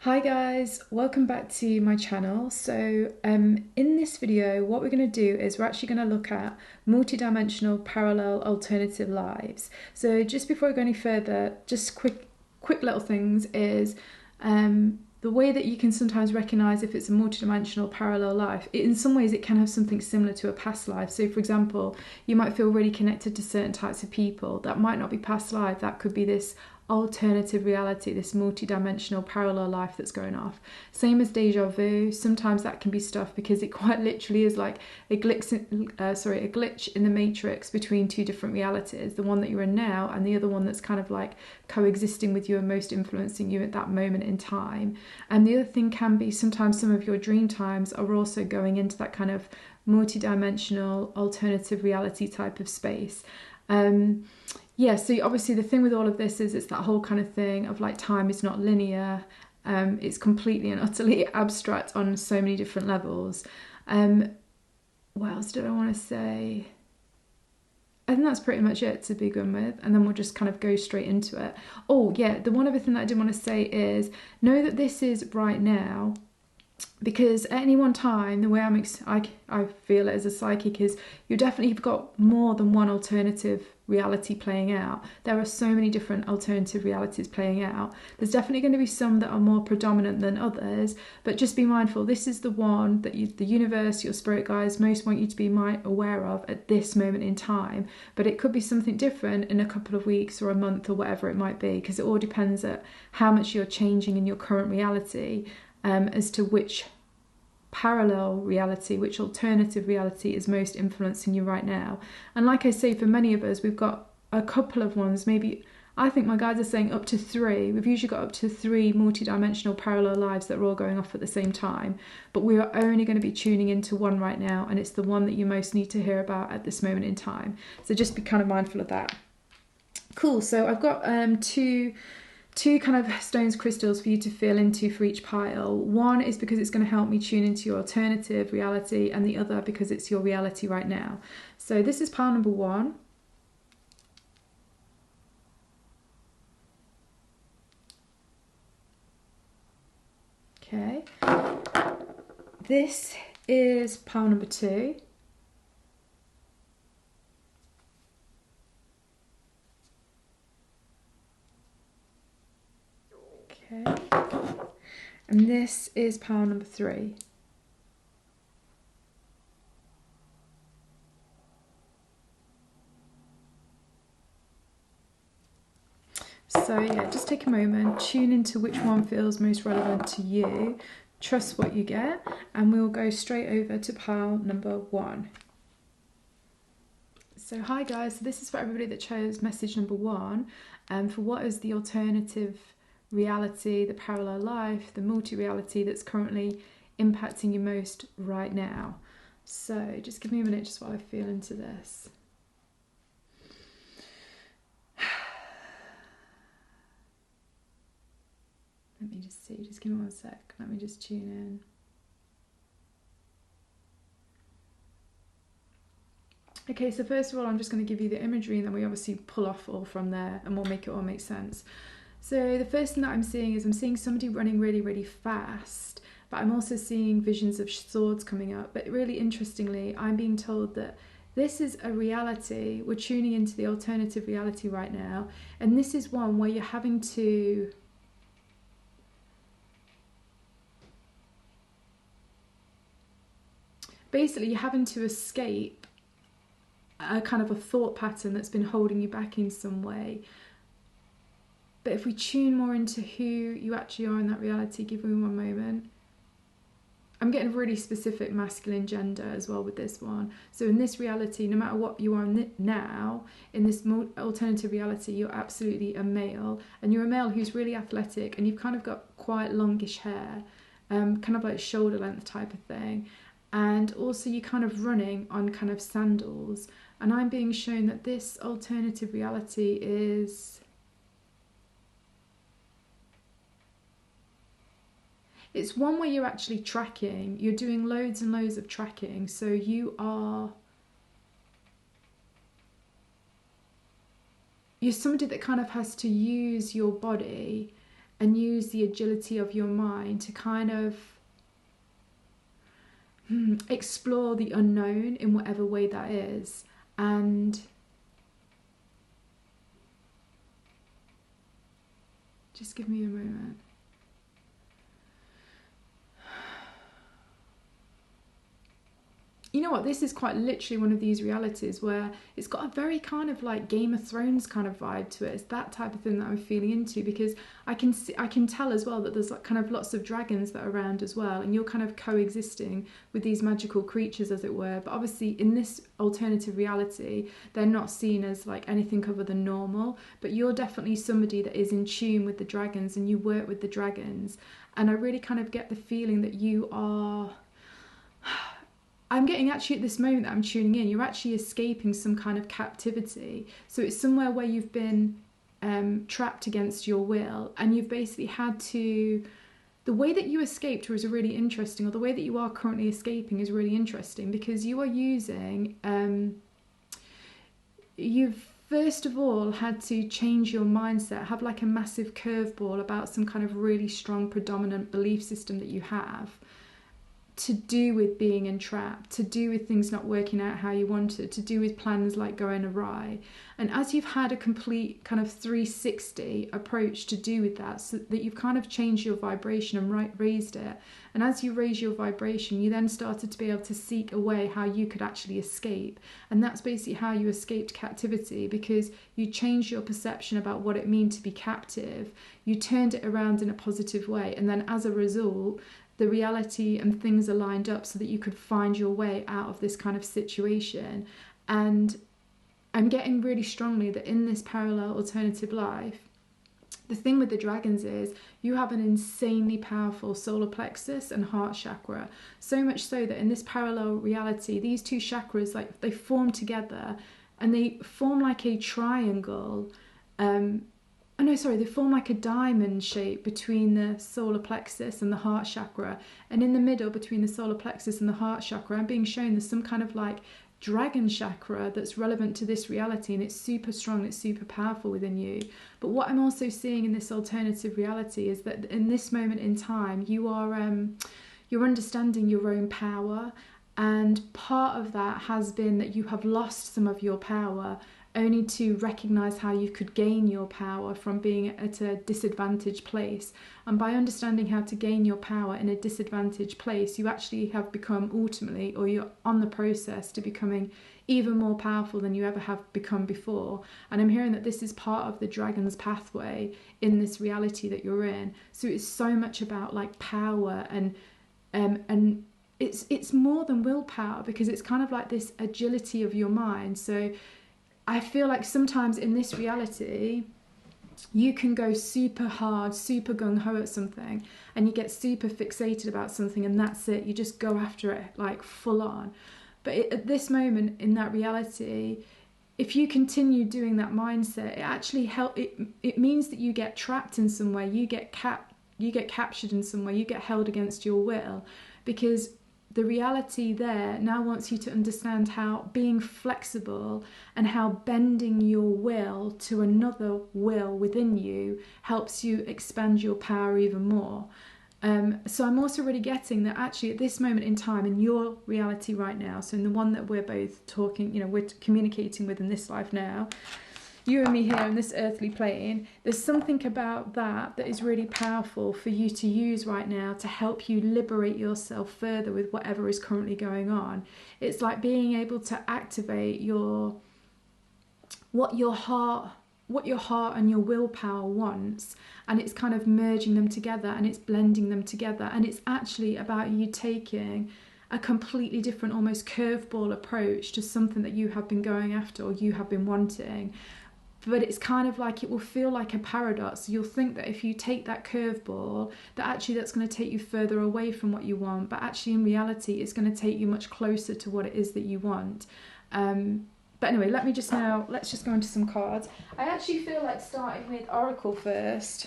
Hi guys, welcome back to my channel. So in this video what we're going to do is we're actually going to look at multidimensional parallel alternative lives. So just before we go any further, just quick little things is the way that you can sometimes recognize if it's a multidimensional parallel life. In some ways it can have something similar to a past life. So for example, you might feel really connected to certain types of people. That might not be past life, that could be this alternative reality, this multi-dimensional parallel life that's going off. Same as deja vu, sometimes that can be stuff because it quite literally is like a glitch in the matrix between two different realities, the one that you're in now and the other one that's kind of like coexisting with you and most influencing you at that moment in time. And the other thing can be sometimes some of your dream times are also going into that kind of multi-dimensional alternative reality type of space. Yeah, so obviously the thing with all of this is it's that whole kind of thing of like time is not linear. It's completely and utterly abstract on so many different levels. What else did I want to say? I think that's pretty much it to begin with, and then we'll just kind of go straight into it. Oh yeah, the one other thing that I did want to say is know that this is right now, because at any one time, the way I feel it as a psychic is you definitely have got more than one alternative reality playing out. There are so many different alternative realities playing out. There's definitely going to be some that are more predominant than others, but just be mindful, this is the one that the universe, your spirit guides most want you to be aware of at this moment in time, but it could be something different in a couple of weeks or a month or whatever it might be, because it all depends on how much you're changing in your current reality. As to which parallel reality, which alternative reality is most influencing you right now. And like I say, for many of us, we've got a couple of ones, maybe, I think my guides are saying up to 3. We've usually got up to 3 multidimensional parallel lives that are all going off at the same time, but we are only going to be tuning into one right now, and it's the one that you most need to hear about at this moment in time. So just be kind of mindful of that. Cool, so I've got two kind of stones crystals for you to feel into for each pile. One is because it's going to help me tune into your alternative reality, and the other because it's your reality right now. So this is pile number 1. Okay. This is pile number 2. Okay. And this is pile number 3. So yeah, just take a moment, tune into which one feels most relevant to you, trust what you get, and we'll go straight over to pile number 1. So hi guys, so this is for everybody that chose message number 1, for what is the alternative reality, the parallel life, the multi-reality that's currently impacting you most right now. So just give me a minute just while I feel into this. Let me just see, just give me 1 sec, let me just tune in. Okay, so first of all I'm just going to give you the imagery, and then we obviously pull off all from there and we'll make it all make sense. So the first thing that I'm seeing somebody running really, really fast, but I'm also seeing visions of swords coming up. But really interestingly, I'm being told that this is a reality. We're tuning into the alternative reality right now. And this is one where you're having to basically you're having to escape a kind of a thought pattern that's been holding you back in some way. But if we tune more into who you actually are in that reality, give me 1 moment. I'm getting really specific masculine gender as well with this one. So in this reality, no matter what you are now, in this alternative reality, you're absolutely a male. And you're a male who's really athletic, and you've kind of got quite longish hair, kind of like shoulder length type of thing. And also you're kind of running on kind of sandals. And I'm being shown that this alternative reality is... it's one where you're actually tracking, you're doing loads and loads of tracking, so you're somebody that kind of has to use your body and use the agility of your mind to kind of explore the unknown in whatever way that is. And just give me a moment. You know what, this is quite literally one of these realities where it's got a very kind of like Game of Thrones kind of vibe to it. It's that type of thing that I'm feeling into, because I can tell as well that there's like kind of lots of dragons that are around as well, and you're kind of coexisting with these magical creatures, as it were. But obviously in this alternative reality, they're not seen as like anything other than normal, but you're definitely somebody that is in tune with the dragons and you work with the dragons. And I really kind of get the feeling that you are... I'm getting actually at this moment that I'm tuning in, you're actually escaping some kind of captivity. So it's somewhere where you've been trapped against your will, and you've basically had to... The way that you escaped was really interesting, or the way that you are currently escaping is really interesting, because you are using... you've first of all had to change your mindset, have like a massive curveball about some kind of really strong predominant belief system that you have, to do with being entrapped, to do with things not working out how you wanted, to do with plans like going awry. And as you've had a complete kind of 360 approach to do with that, so that you've kind of changed your vibration and raised it, and as you raise your vibration, you then started to be able to seek a way how you could actually escape. And that's basically how you escaped captivity, because you changed your perception about what it meant to be captive, you turned it around in a positive way, and then as a result, the reality and things are lined up so that you could find your way out of this kind of situation. And I'm getting really strongly that in this parallel alternative life, the thing with the dragons is you have an insanely powerful solar plexus and heart chakra, so much so that in this parallel reality, these two chakras, like, they form together and they form like a triangle. They form like a diamond shape between the solar plexus and the heart chakra. And in the middle, between the solar plexus and the heart chakra, I'm being shown there's some kind of like dragon chakra that's relevant to this reality, and it's super strong, it's super powerful within you. But what I'm also seeing in this alternative reality is that in this moment in time, you are you're understanding your own power, and part of that has been that you have lost some of your power, only to recognise how you could gain your power from being at a disadvantaged place. And by understanding how to gain your power in a disadvantaged place, you actually have become ultimately, or you're on the process to becoming even more powerful than you ever have become before. And I'm hearing that this is part of the dragon's pathway in this reality that you're in. So it's so much about like power, and it's more than willpower, because it's kind of like this agility of your mind. So I feel like sometimes in this reality, you can go super hard, super gung-ho at something, and you get super fixated about something, and that's it. You just go after it like full on. But at this moment in that reality, if you continue doing that mindset, it actually it means that you get trapped in some way, you get captured in some way, you get held against your will, because the reality there now wants you to understand how being flexible and how bending your will to another will within you helps you expand your power even more. So I'm also really getting that actually at this moment in time in your reality right now, so in the one that we're both talking, we're communicating with in this life now, you and me here on this earthly plane, there's something about that is really powerful for you to use right now to help you liberate yourself further with whatever is currently going on. It's like being able to activate what your heart and your willpower wants, and it's kind of merging them together and it's blending them together, and it's actually about you taking a completely different, almost curveball approach to something that you have been going after or you have been wanting. But it's kind of like, it will feel like a paradox. You'll think that if you take that curveball, that actually that's going to take you further away from what you want, but actually in reality it's going to take you much closer to what it is that you want. But anyway, let's just go into some cards. I actually feel like starting with Oracle first,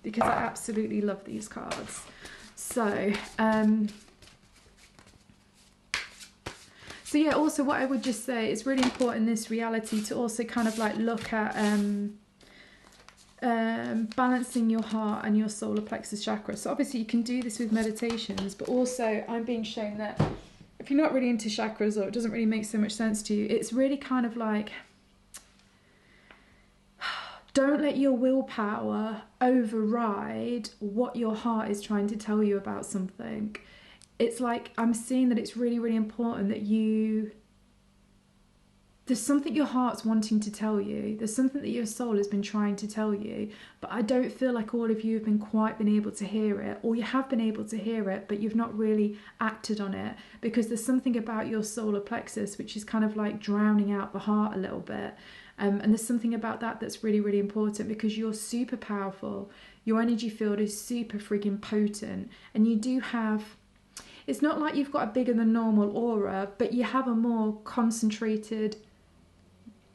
because I absolutely love these cards. So yeah, also what I would just say, it's really important in this reality to also kind of like look at balancing your heart and your solar plexus chakra. So obviously you can do this with meditations, but also I'm being shown that if you're not really into chakras, or it doesn't really make so much sense to you, it's really kind of like, don't let your willpower override what your heart is trying to tell you about something. It's like, I'm seeing that it's really, really important that there's something your heart's wanting to tell you. There's something that your soul has been trying to tell you, but I don't feel like all of you have been able to hear it, or you have been able to hear it, but you've not really acted on it, because there's something about your solar plexus which is kind of like drowning out the heart a little bit. And there's something about that that's really, really important, because you're super powerful. Your energy field is super friggin' potent, and you do have, it's not like you've got a bigger than normal aura, but you have a more concentrated,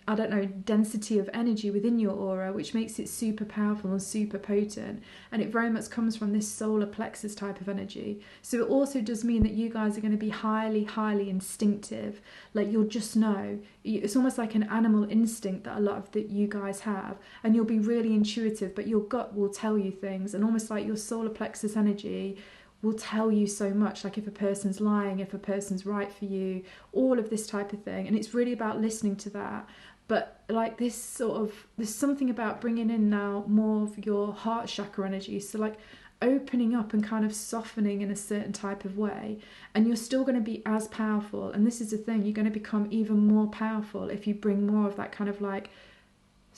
I don't know, density of energy within your aura, which makes it super powerful and super potent. And it very much comes from this solar plexus type of energy. So it also does mean that you guys are going to be highly, highly instinctive. Like, you'll just know. It's almost like an animal instinct that a lot of that you guys have. And you'll be really intuitive, but your gut will tell you things. And almost like your solar plexus energy will tell you so much, like if a person's lying, if a person's right for you, all of this type of thing. And it's really about listening to that. But like this sort of, there's something about bringing in now more of your heart chakra energy. So like opening up and kind of softening in a certain type of way. And you're still going to be as powerful. And this is the thing, you're going to become even more powerful if you bring more of that kind of like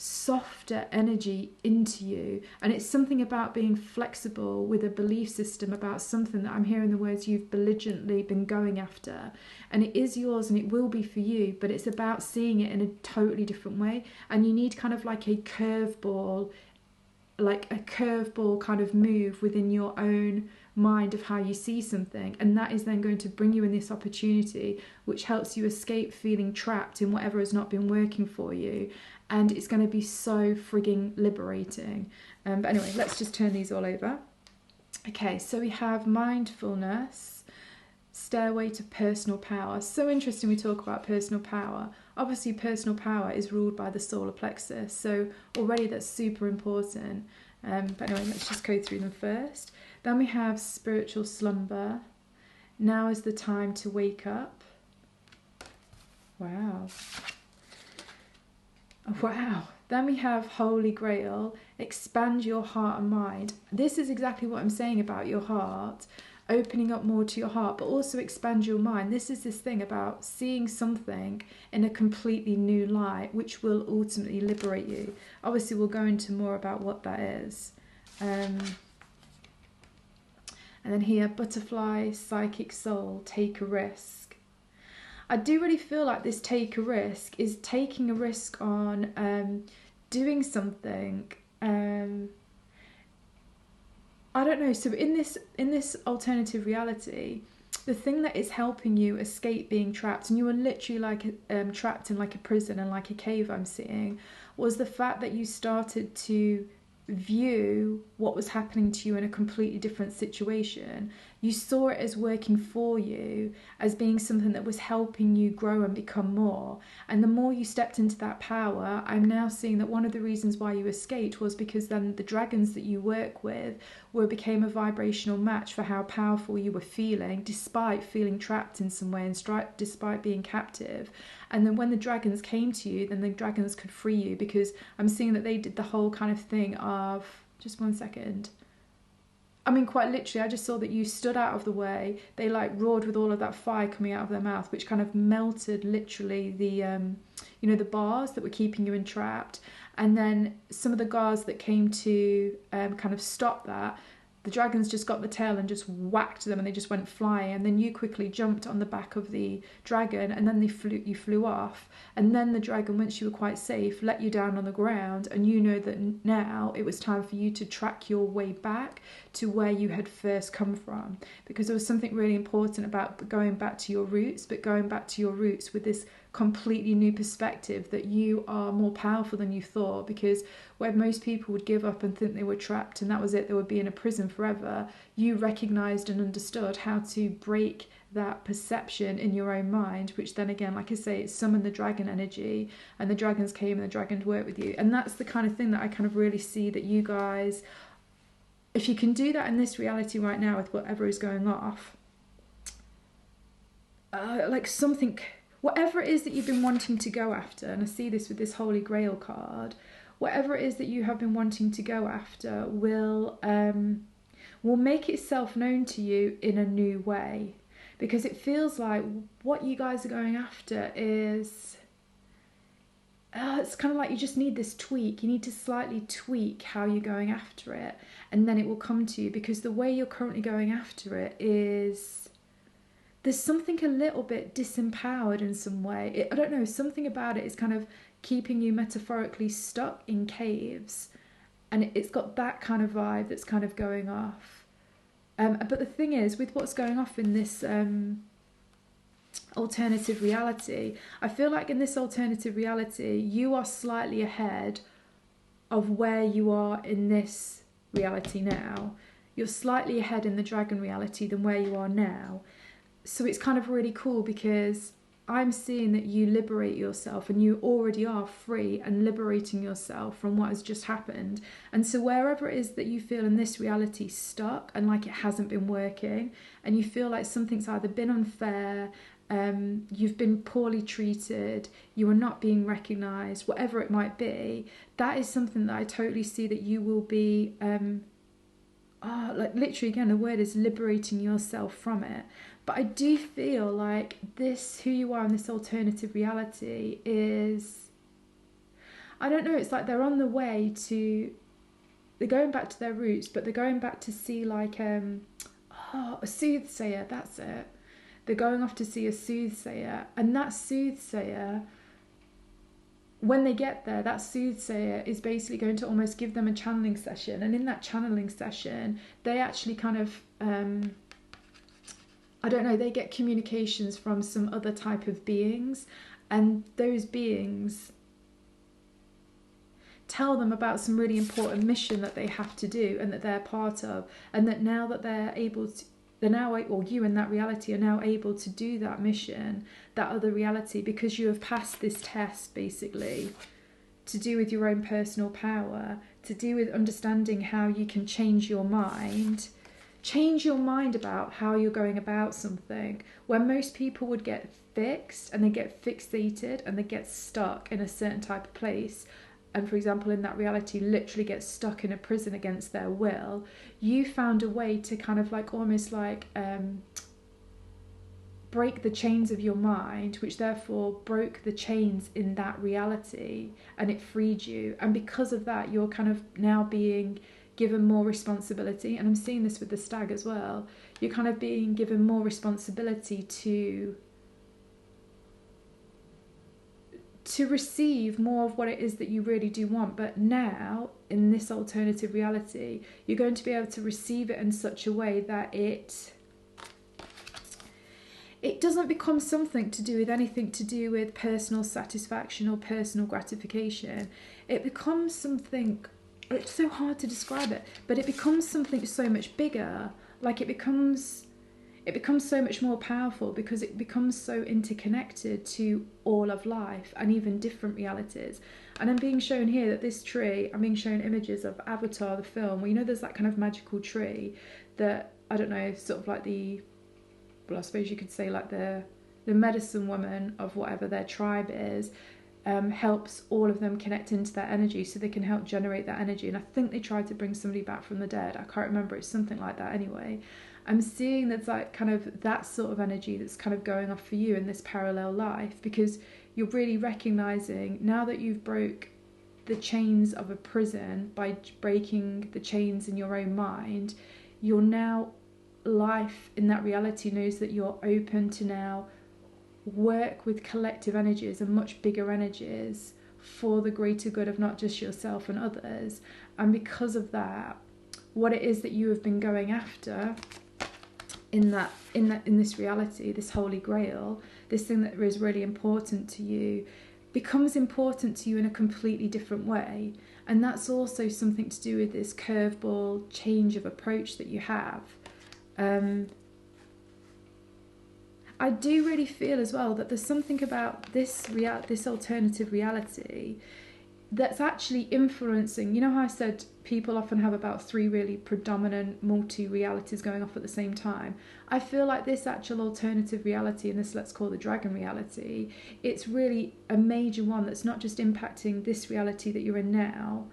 softer energy into you. And it's something about being flexible with a belief system about something that I'm hearing the words you've belligerently been going after, and it is yours and it will be for you, but it's about seeing it in a totally different way. And you need kind of like a curveball kind of move within your own mind of how you see something, and that is then going to bring you in this opportunity which helps you escape feeling trapped in whatever has not been working for you. And it's going to be so frigging liberating. But anyway, let's just turn these all over. Okay, so we have mindfulness, stairway to personal power. So interesting we talk about personal power. Obviously, personal power is ruled by the solar plexus, so already that's super important. But anyway, let's just go through them first. Then we have spiritual slumber. Now is the time to wake up. Wow. Wow. Then we have Holy Grail, expand your heart and mind. This is exactly what I'm saying about your heart, opening up more to your heart, but also expand your mind. This is this thing about seeing something in a completely new light, which will ultimately liberate you. Obviously, we'll go into more about what that is. And then here, butterfly, psychic soul, take a risk. I do really feel like this take a risk is taking a risk on doing something. I don't know. So in this alternative reality, the thing that is helping you escape being trapped, and you are literally like trapped in like a prison and like a cave, I'm seeing, was the fact that you started to view what was happening to you in a completely different situation. You saw it as working for you, as being something that was helping you grow and become more. And the more you stepped into that power, I'm now seeing that one of the reasons why you escaped was because then the dragons that you work with became a vibrational match for how powerful you were feeling, despite feeling trapped in some way and despite being captive. And then when the dragons came to you, then the dragons could free you, because I'm seeing that they did the whole kind of thing of, just one second. I mean, quite literally, I just saw that you stood out of the way. They like roared with all of that fire coming out of their mouth, which kind of melted literally the, the bars that were keeping you entrapped. And then some of the guards that came to kind of stop that, the dragons just got the tail and just whacked them, and they just went flying. And then you quickly jumped on the back of the dragon, and then you flew off. And then the dragon, once you were quite safe, let you down on the ground. And you know that now it was time for you to track your way back to where you had first come from. Because there was something really important about going back to your roots, but going back to your roots with this completely new perspective that you are more powerful than you thought. Because where most people would give up and think they were trapped and that was it, they would be in a prison forever, you recognized and understood how to break that perception in your own mind, which then again, like I say, it summoned the dragon energy, and the dragons came and the dragons worked with you. And that's the kind of thing that I kind of really see that you guys, if you can do that in this reality right now with whatever is going off, like something, whatever it is that you've been wanting to go after, and I see this with this Holy Grail card, whatever it is that you have been wanting to go after will make itself known to you in a new way. Because it feels like what you guys are going after is, it's kind of like you just need this tweak. You need to slightly tweak how you're going after it, and then it will come to you. Because the way you're currently going after it is, there's something a little bit disempowered in some way. I don't know, something about it is kind of keeping you metaphorically stuck in caves. And it's got that kind of vibe that's kind of going off. But the thing is, with what's going off in this alternative reality, I feel like in this alternative reality, you are slightly ahead of where you are in this reality now. You're slightly ahead in the dragon reality than where you are now. So it's kind of really cool, because I'm seeing that you liberate yourself, and you already are free and liberating yourself from what has just happened. And so wherever it is that you feel in this reality stuck and like it hasn't been working, and you feel like something's either been unfair, you've been poorly treated, you are not being recognised, whatever it might be, that is something that I totally see that you will be, like literally again, the word is liberating yourself from it. But I do feel like this, who you are in this alternative reality is, I don't know, it's like they're on the way to, they're going back to their roots, but they're going back to see like, a soothsayer, that's it. They're going off to see a soothsayer, and that soothsayer, when they get there, that soothsayer is basically going to almost give them a channeling session. And in that channeling session, they actually kind of, I don't know, they get communications from some other type of beings, and those beings tell them about some really important mission that they have to do and that they're part of, and that now that they're able to, or you in that reality are now able to do that mission, that other reality, because you have passed this test basically to do with your own personal power, to do with understanding how you can change your mind about how you're going about something. Where most people would get fixed and they get fixated and they get stuck in a certain type of place, and for example in that reality literally get stuck in a prison against their will, you found a way to kind of like almost like break the chains of your mind, which therefore broke the chains in that reality, and it freed you. And because of that, you're kind of now being given more responsibility. And I'm seeing this with the stag as well. You're kind of being given more responsibility to receive more of what it is that you really do want. But now in this alternative reality, you're going to be able to receive it in such a way that it doesn't become something to do with anything to do with personal satisfaction or personal gratification. It becomes something, it's so hard to describe it, but it becomes something so much bigger. Like it becomes so much more powerful, because it becomes so interconnected to all of life and even different realities. And I'm being shown here that this tree, I'm being shown images of Avatar, the film, where, you know, there's that kind of magical tree that, I don't know, sort of like the, well, I suppose you could say like the medicine woman of whatever their tribe is, helps all of them connect into that energy so they can help generate that energy. And I think they tried to bring somebody back from the dead. I can't remember, it's something like that anyway. I'm seeing that's like kind of that sort of energy that's kind of going off for you in this parallel life, because you're really recognizing now that you've broke the chains of a prison by breaking the chains in your own mind, you're now, life in that reality knows that you're open to now work with collective energies and much bigger energies for the greater good of not just yourself and others. And because of that, what it is that you have been going after in this reality, this holy grail, this thing that is really important to you, becomes important to you in a completely different way. And that's also something to do with this curveball change of approach that you have. I do really feel as well that there's something about this alternative reality that's actually influencing. You know how I said people often have about 3 really predominant multi-realities going off at the same time? I feel like this actual alternative reality, and this, let's call the dragon reality, it's really a major one that's not just impacting this reality that you're in now,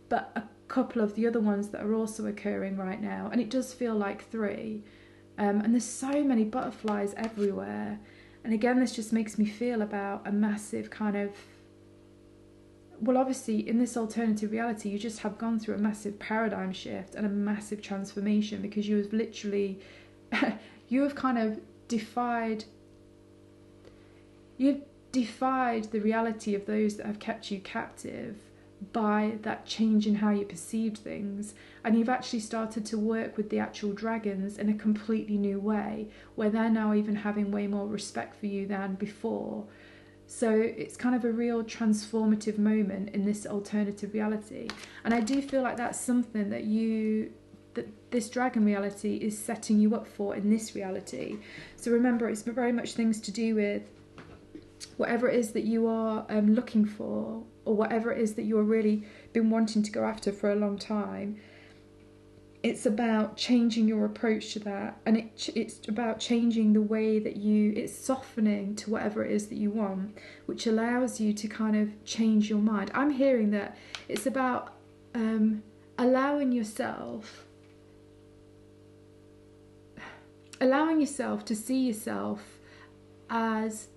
but a couple of the other ones that are also occurring right now. And it does feel like 3. And there's so many butterflies everywhere. And again, this just makes me feel about a massive kind of, well, obviously in this alternative reality, you just have gone through a massive paradigm shift and a massive transformation, because you have literally, you have kind of defied the reality of those that have kept you captive by that change in how you perceived things. And you've actually started to work with the actual dragons in a completely new way, where they're now even having way more respect for you than before. So it's kind of a real transformative moment in this alternative reality. And I do feel like that's something that this dragon reality is setting you up for in this reality. So remember, it's very much things to do with whatever it is that you are looking for, or whatever it is that you're really been wanting to go after for a long time. It's about changing your approach to that, and it's about changing the way that it's softening to whatever it is that you want, which allows you to kind of change your mind. I'm hearing that it's about allowing yourself to see yourself as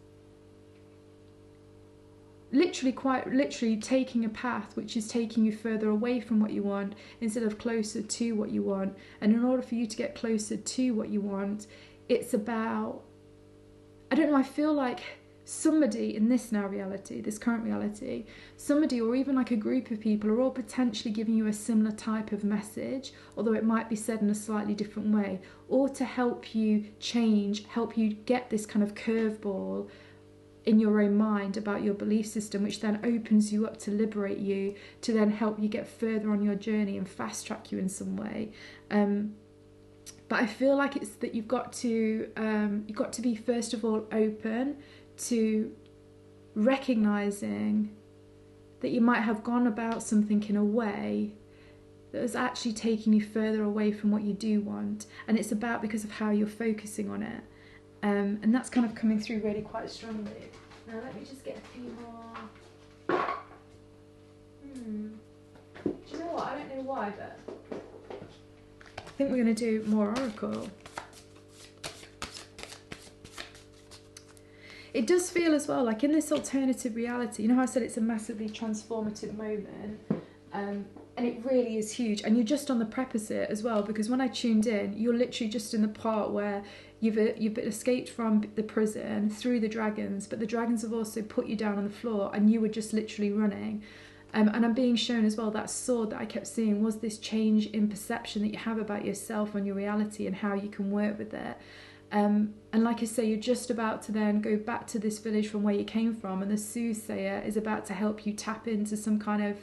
quite literally taking a path which is taking you further away from what you want instead of closer to what you want. And in order for you to get closer to what you want, it's about, I don't know, I feel like somebody in this current reality, somebody or even like a group of people are all potentially giving you a similar type of message, although it might be said in a slightly different way, or to help you change, help you get this kind of curveball in your own mind about your belief system, which then opens you up to liberate you, to then help you get further on your journey and fast track you in some way. But I feel like it's that you've got to be, first of all, open to recognizing that you might have gone about something in a way that is actually taking you further away from what you do want, and it's about because of how you're focusing on it. And that's kind of coming through really quite strongly. Now let me just get a few more. Do you know what? I don't know why, but I think we're going to do more oracle. It does feel as well like in this alternative reality, you know how I said it's a massively transformative moment, and it really is huge. And you're just on the prerequisite as well, because when I tuned in, you're literally just in the part where you've escaped from the prison through the dragons, but the dragons have also put you down on the floor and you were just literally running. And I'm being shown as well that sword that I kept seeing was this change in perception that you have about yourself and your reality and how you can work with it. And like I say, you're just about to then go back to this village from where you came from, and the soothsayer is about to help you tap into some kind of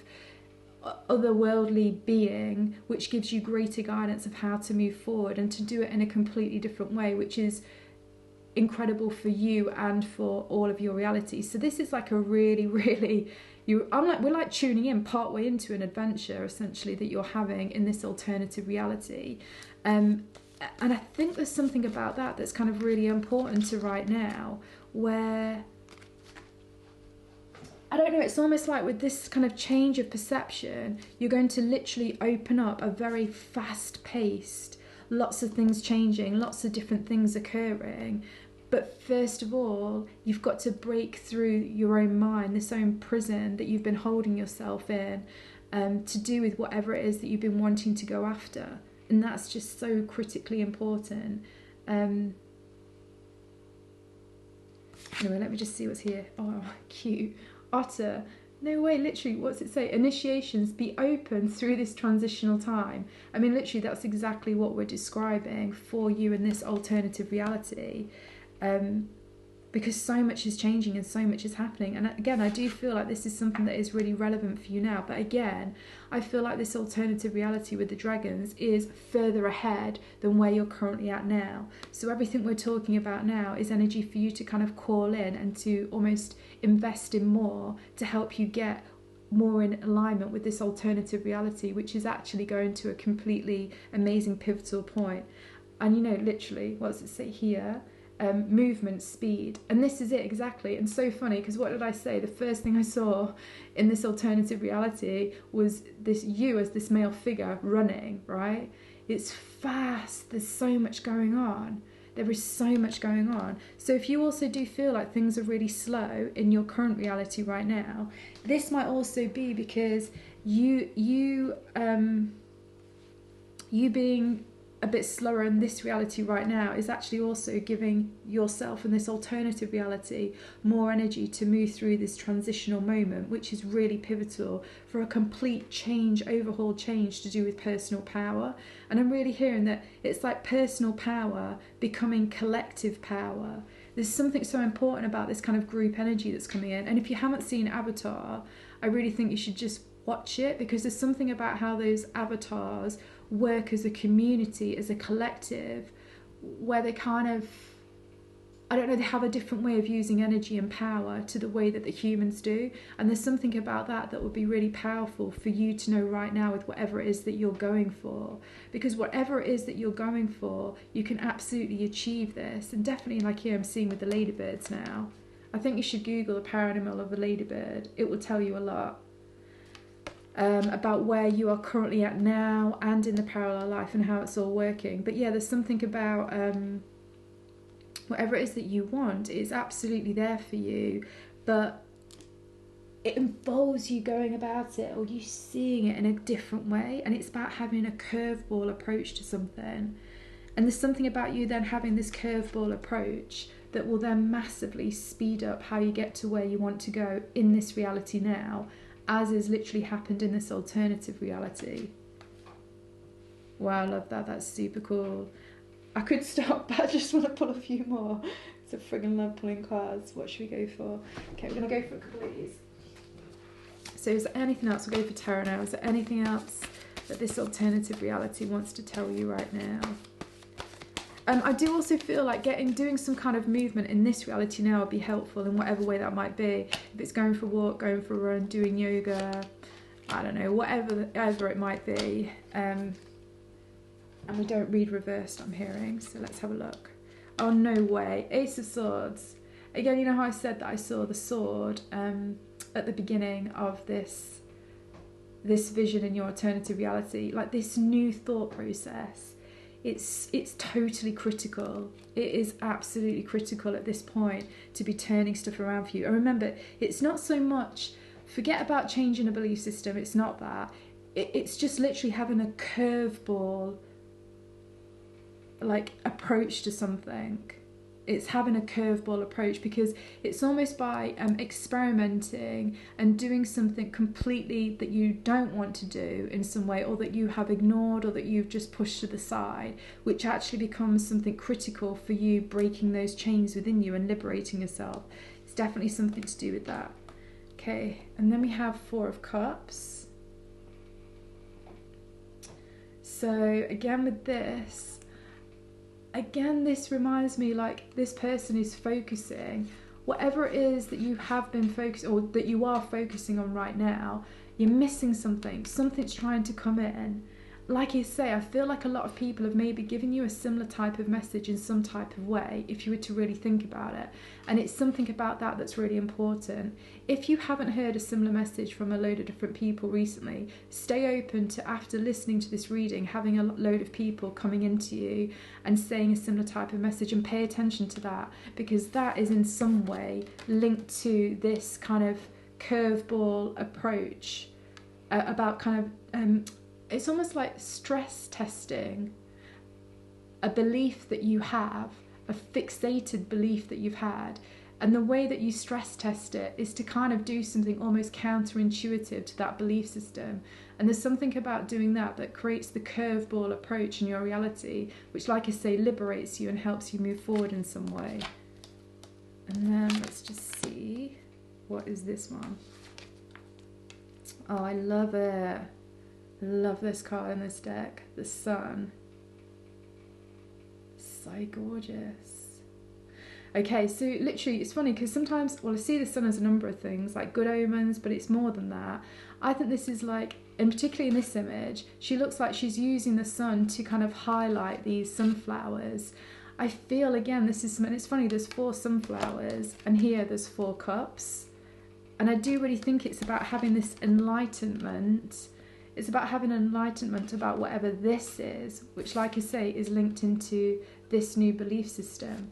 otherworldly being, which gives you greater guidance of how to move forward and to do it in a completely different way, which is incredible for you and for all of your reality. So this is like a really, really, we're like tuning in partway into an adventure essentially that you're having in this alternative reality. And I think there's something about that that's kind of really important to right now, where I don't know, it's almost like with this kind of change of perception, you're going to literally open up a very fast-paced, lots of things changing, lots of different things occurring. But first of all, you've got to break through your own mind, this own prison that you've been holding yourself in, to do with whatever it is that you've been wanting to go after. And that's just so critically important. Anyway, let me just see what's here. Oh, cute. Otter. No way, literally, what's it say? Initiations be open through this transitional time. I mean, literally, that's exactly what we're describing for you in this alternative reality. because so much is changing and so much is happening. And again, I do feel like this is something that is really relevant for you now. But again, I feel like this alternative reality with the dragons is further ahead than where you're currently at now. So everything we're talking about now is energy for you to kind of call in and to almost invest in more to help you get more in alignment with this alternative reality, which is actually going to a completely amazing pivotal point. And you know, literally, what does it say here? Movement, speed, and this is it exactly. And so funny, because what did I say? The first thing I saw in this alternative reality was this, you as this male figure running, right? It's fast, there's so much going on. There is so much going on. So if you also do feel like things are really slow in your current reality right now, this might also be because you being a bit slower in this reality right now is actually also giving yourself in this alternative reality more energy to move through this transitional moment, which is really pivotal for a complete change, overhaul change to do with personal power. And I'm really hearing that it's like personal power becoming collective power. There's something so important about this kind of group energy that's coming in. And if you haven't seen Avatar, I really think you should just watch it, because there's something about how those avatars work as a community, as a collective, where they kind of, I don't know, they have a different way of using energy and power to the way that the humans do. And there's something about that that would be really powerful for you to know right now with whatever it is that you're going for. Because whatever it is that you're going for, you can absolutely achieve this. And definitely, like here I'm seeing with the ladybirds now, I think you should Google the power animal of a ladybird. It will tell you a lot. About where you are currently at now and in the parallel life and how it's all working. But yeah, there's something about whatever it is that you want is absolutely there for you, but it involves you going about it or you seeing it in a different way. And it's about having a curveball approach to something. And there's something about you then having this curveball approach that will then massively speed up how you get to where you want to go in this reality now, as is literally happened in this alternative reality. Wow, I love that. That's super cool. I could stop, but I just want to pull a few more. I friggin' love pulling cards. What should we go for? Okay, we're going to go for a couple of these. So is there anything else? We'll go for tarot now. Is there anything else that this alternative reality wants to tell you right now? I do also feel like doing some kind of movement in this reality now would be helpful in whatever way that might be. If it's going for a walk, going for a run, doing yoga, I don't know, whatever it might be. And we don't read reversed, I'm hearing, so let's have a look. Oh, no way. Ace of Swords. Again, you know how I said that I saw the sword at the beginning of this vision in your alternative reality? Like this new thought process. It's totally critical. It is absolutely critical at this point to be turning stuff around for you. And remember, it's not so much, forget about changing a belief system, it's not that. It's just literally having a curveball like approach to something. It's having a curveball approach, because it's almost by experimenting and doing something completely that you don't want to do in some way, or that you have ignored or that you've just pushed to the side, which actually becomes something critical for you breaking those chains within you and liberating yourself. It's definitely something to do with that. Okay, and then we have Four of Cups. So again with this, this reminds me like this person is focusing, whatever it is that you have been focusing or that you are focusing on right now, you're missing something, something's trying to come in. Like you say, I feel like a lot of people have maybe given you a similar type of message in some type of way, if you were to really think about it. And it's something about that that's really important. If you haven't heard a similar message from a load of different people recently, stay open to, after listening to this reading, having a load of people coming into you and saying a similar type of message, and pay attention to that, because that is in some way linked to this kind of curveball approach about kind of... it's almost like stress testing a belief that you have, a fixated belief that you've had. And the way that you stress test it is to kind of do something almost counterintuitive to that belief system. And there's something about doing that that creates the curveball approach in your reality, which, like I say, liberates you and helps you move forward in some way. And then let's just see, what is this one? Oh, I love it. I love this card in this deck, the Sun. So gorgeous. Okay, so literally it's funny because sometimes, well, I see the Sun as a number of things, like good omens, but it's more than that. I think this is like, and particularly in this image, she looks like she's using the sun to kind of highlight these sunflowers. I feel, again, this is, and it's funny, there's 4 sunflowers, and here there's 4 cups. And I do really think it's about having this enlightenment. It's about having enlightenment about whatever this is, which, like I say, is linked into this new belief system.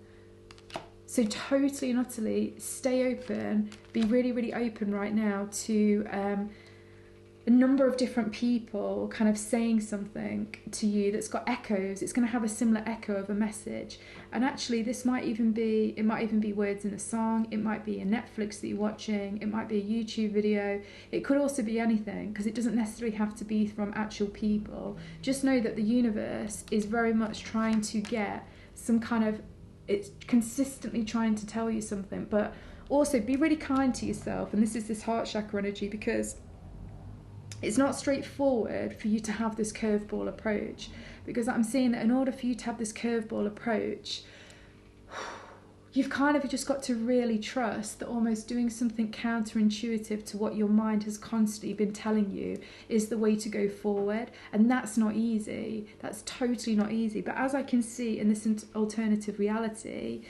So totally and utterly stay open, be really, really open right now to a number of different people kind of saying something to you that's got echoes. It's going to have a similar echo of a message. And actually this might even be, it might even be words in a song, it might be a Netflix that you're watching, it might be a YouTube video, it could also be anything, because it doesn't necessarily have to be from actual people. Just know that the universe is very much trying to get some kind of, it's consistently trying to tell you something. But also be really kind to yourself, and this is this heart chakra energy, because it's not straightforward for you to have this curveball approach, because I'm seeing that in order for you to have this curveball approach, you've kind of just got to really trust that almost doing something counterintuitive to what your mind has constantly been telling you is the way to go forward. And that's not easy. That's totally not easy. But as I can see in this alternative reality,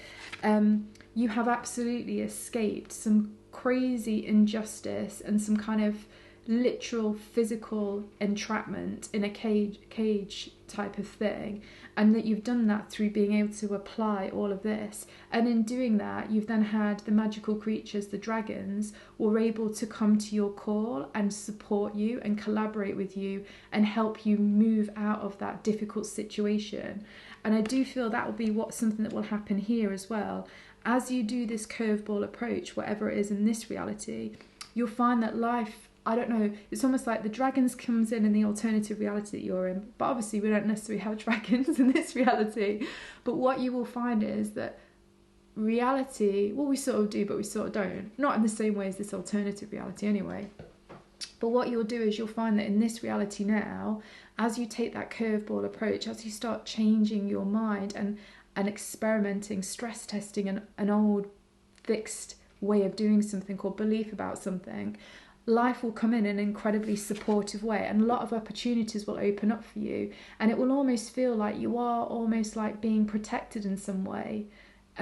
you have absolutely escaped some crazy injustice and some kind of literal physical entrapment in a cage type of thing, and that you've done that through being able to apply all of this. And in doing that, you've then had the magical creatures, the dragons, were able to come to your call and support you and collaborate with you and help you move out of that difficult situation. And I do feel that will be something that will happen here as well. As you do this curveball approach, whatever it is in this reality, you'll find that life, I don't know, it's almost like the dragons comes in the alternative reality that you're in. But obviously we don't necessarily have dragons in this reality. But what you will find is that reality, well, we sort of do, but we sort of don't. Not in the same way as this alternative reality anyway. But what you'll do is you'll find that in this reality now, as you take that curveball approach, as you start changing your mind and experimenting, stress testing an old fixed way of doing something or belief about something, life will come in an incredibly supportive way, and a lot of opportunities will open up for you, and it will almost feel like you are almost like being protected in some way,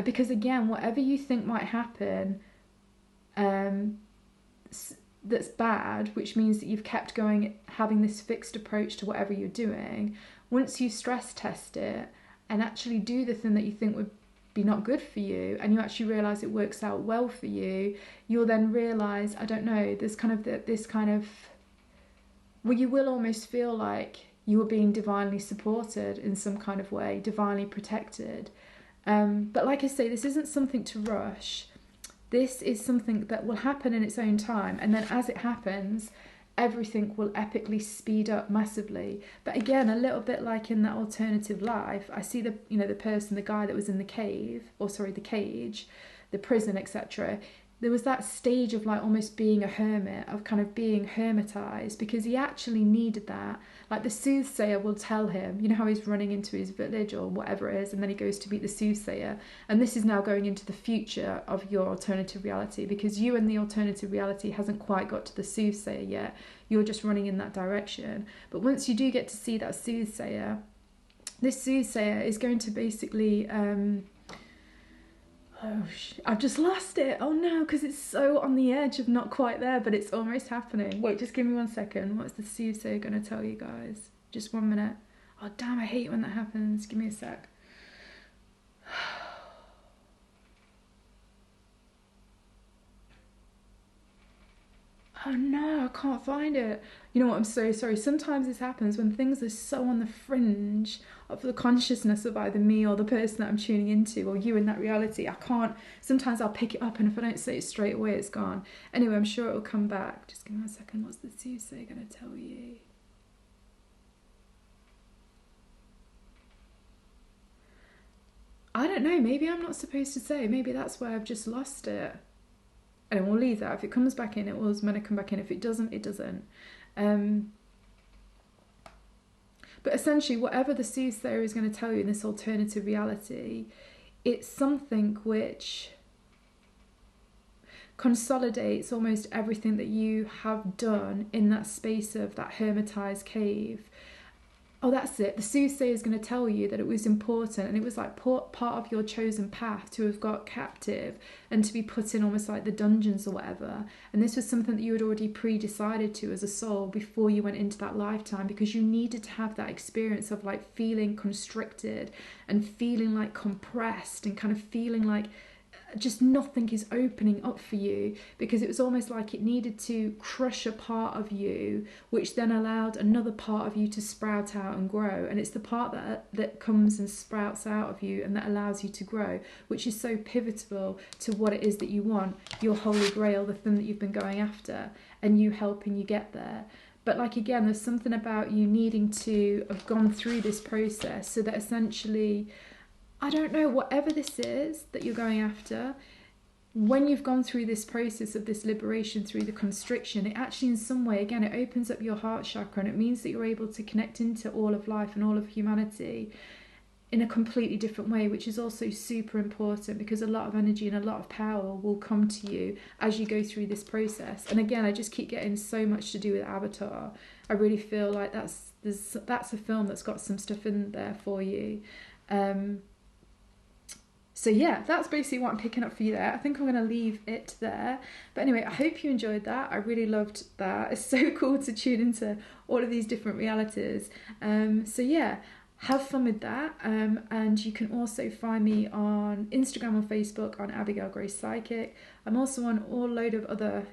because again, whatever you think might happen that's bad, which means that you've kept going, having this fixed approach to whatever you're doing, once you stress test it and actually do the thing that you think would be not good for you, and you actually realize it works out well for you, you'll then realize, I don't know, there's kind of this kind of, well, you will almost feel like you are being divinely supported in some kind of way, divinely protected. But like I say, this isn't something to rush. This is something that will happen in its own time, and then as it happens, everything will epically speed up massively. But again, a little bit like in that alternative life, I see the person, the guy that was in the cave, or sorry, the cage, the prison, etc. There was that stage of like almost being a hermit, of kind of being hermitized, because he actually needed that. Like the soothsayer will tell him, you know how he's running into his village or whatever it is, and then he goes to meet the soothsayer. And this is now going into the future of your alternative reality, because you and the alternative reality hasn't quite got to the soothsayer yet. You're just running in that direction. But once you do get to see that soothsayer, this soothsayer is going to basically I've just lost it. Oh no, because it's so on the edge of not quite there, but it's almost happening. Wait, just give me 1 second. What's the soothsayer going to tell you guys? Just 1 minute. Oh damn, I hate when that happens. Give me a sec. Oh no, I can't find it. You know what, I'm so sorry. Sometimes this happens when things are so on the fringe of the consciousness of either me or the person that I'm tuning into, or you in that reality. I can't, sometimes I'll pick it up, and if I don't say it straight away, it's gone. Anyway, I'm sure it'll come back. Just give me 1 second. What's the soothsayer going to tell you? I don't know, maybe I'm not supposed to say. Maybe that's where I've just lost it. And we'll leave that. If it comes back in, it was meant to come back in. If it doesn't, it doesn't. But essentially, whatever the soothsayer is going to tell you in this alternative reality, it's something which consolidates almost everything that you have done in that space of that hermitized cave. Oh, that's it. The soothsayer is going to tell you that it was important and it was like part of your chosen path to have got captive and to be put in almost like the dungeons or whatever. And this was something that you had already pre-decided to as a soul before you went into that lifetime, because you needed to have that experience of like feeling constricted and feeling like compressed and kind of feeling like just nothing is opening up for you, because it was almost like it needed to crush a part of you, which then allowed another part of you to sprout out and grow. And it's the part that comes and sprouts out of you and that allows you to grow, which is so pivotal to what it is that you want, your holy grail, the thing that you've been going after, and you helping you get there. But like, again, there's something about you needing to have gone through this process so that essentially, I don't know, whatever this is that you're going after, when you've gone through this process of this liberation through the constriction, it actually in some way, again, it opens up your heart chakra, and it means that you're able to connect into all of life and all of humanity in a completely different way, which is also super important, because a lot of energy and a lot of power will come to you as you go through this process. And again, I just keep getting so much to do with Avatar. I really feel like that's a film that's got some stuff in there for you. So yeah, that's basically what I'm picking up for you there. I think I'm going to leave it there. But anyway, I hope you enjoyed that. I really loved that. It's so cool to tune into all of these different realities. So yeah, have fun with that. And you can also find me on Instagram or Facebook on Abigail Grace Psychic. I'm also on a load of other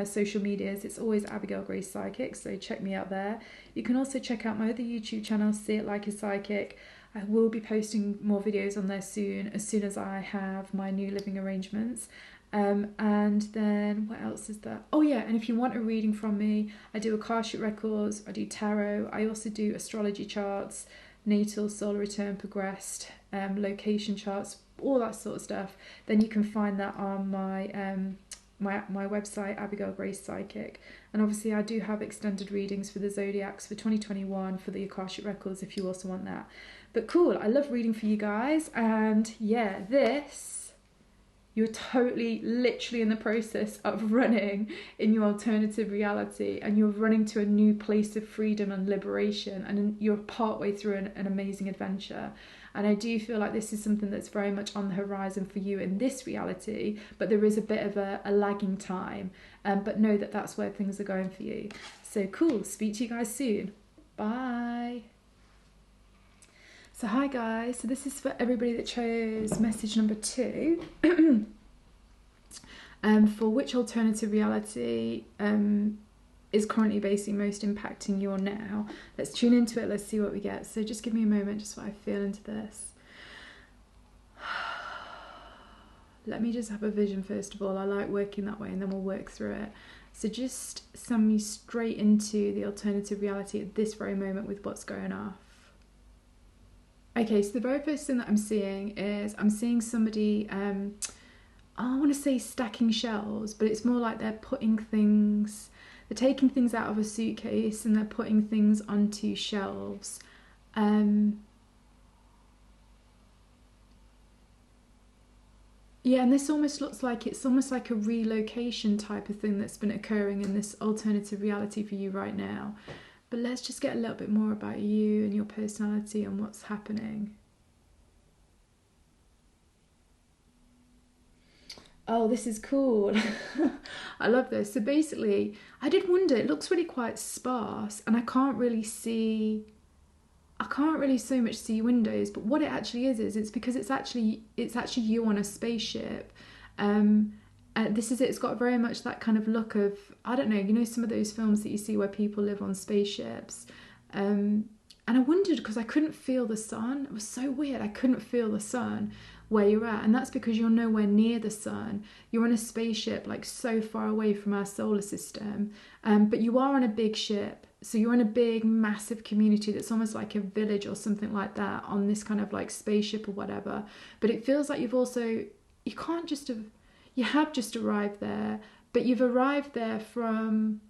social medias. It's always Abigail Grace Psychic, so check me out there. You can also check out my other YouTube channel, See It Like a Psychic. I will be posting more videos on there as soon as I have my new living arrangements. And then what else is there? Oh yeah, and if you want a reading from me, I do Akashic Records, I do tarot, I also do astrology charts, natal, solar return, progressed, location charts, all that sort of stuff. Then you can find that on my website, Abigail Grace Psychic. And obviously I do have extended readings for the zodiacs for 2021 for the Akashic Records if you also want that. But cool, I love reading for you guys. And yeah, you're totally literally in the process of running in your alternative reality, and you're running to a new place of freedom and liberation, and you're partway through an amazing adventure. And I do feel like this is something that's very much on the horizon for you in this reality, but there is a bit of a lagging time. But know that that's where things are going for you. So cool, speak to you guys soon. Bye. So hi guys, so this is for everybody that chose message number 2. For which alternative reality is currently basically most impacting your now. Let's tune into it, let's see what we get. So just give me a moment, just what I feel into this. Let me just have a vision first of all. I like working that way, and then we'll work through it. So just send me straight into the alternative reality at this very moment with what's going off. Okay, so the very first thing that I'm seeing is somebody, I want to say stacking shelves, but it's more like they're taking things out of a suitcase and they're putting things onto shelves. Yeah, and this almost looks like it's almost like a relocation type of thing that's been occurring in this alternative reality for you right now. But let's just get a little bit more about you and your personality and what's happening. Oh, this is cool. I love this. So basically, I did wonder, it looks really quite sparse, and I can't really so much see windows, but what it actually is it's because it's actually you on a spaceship. This is it. It's got very much that kind of look of, I don't know, you know, some of those films that you see where people live on spaceships. And I wondered, because I couldn't feel the sun. It was so weird. I couldn't feel the sun where you're at. And that's because you're nowhere near the sun. You're on a spaceship, like so far away from our solar system. But you are on a big ship. so you're in a big, massive community that's almost like a village or something like that on this kind of like spaceship or whatever. But it feels like you can't just have, you have just arrived there, but you've arrived there from,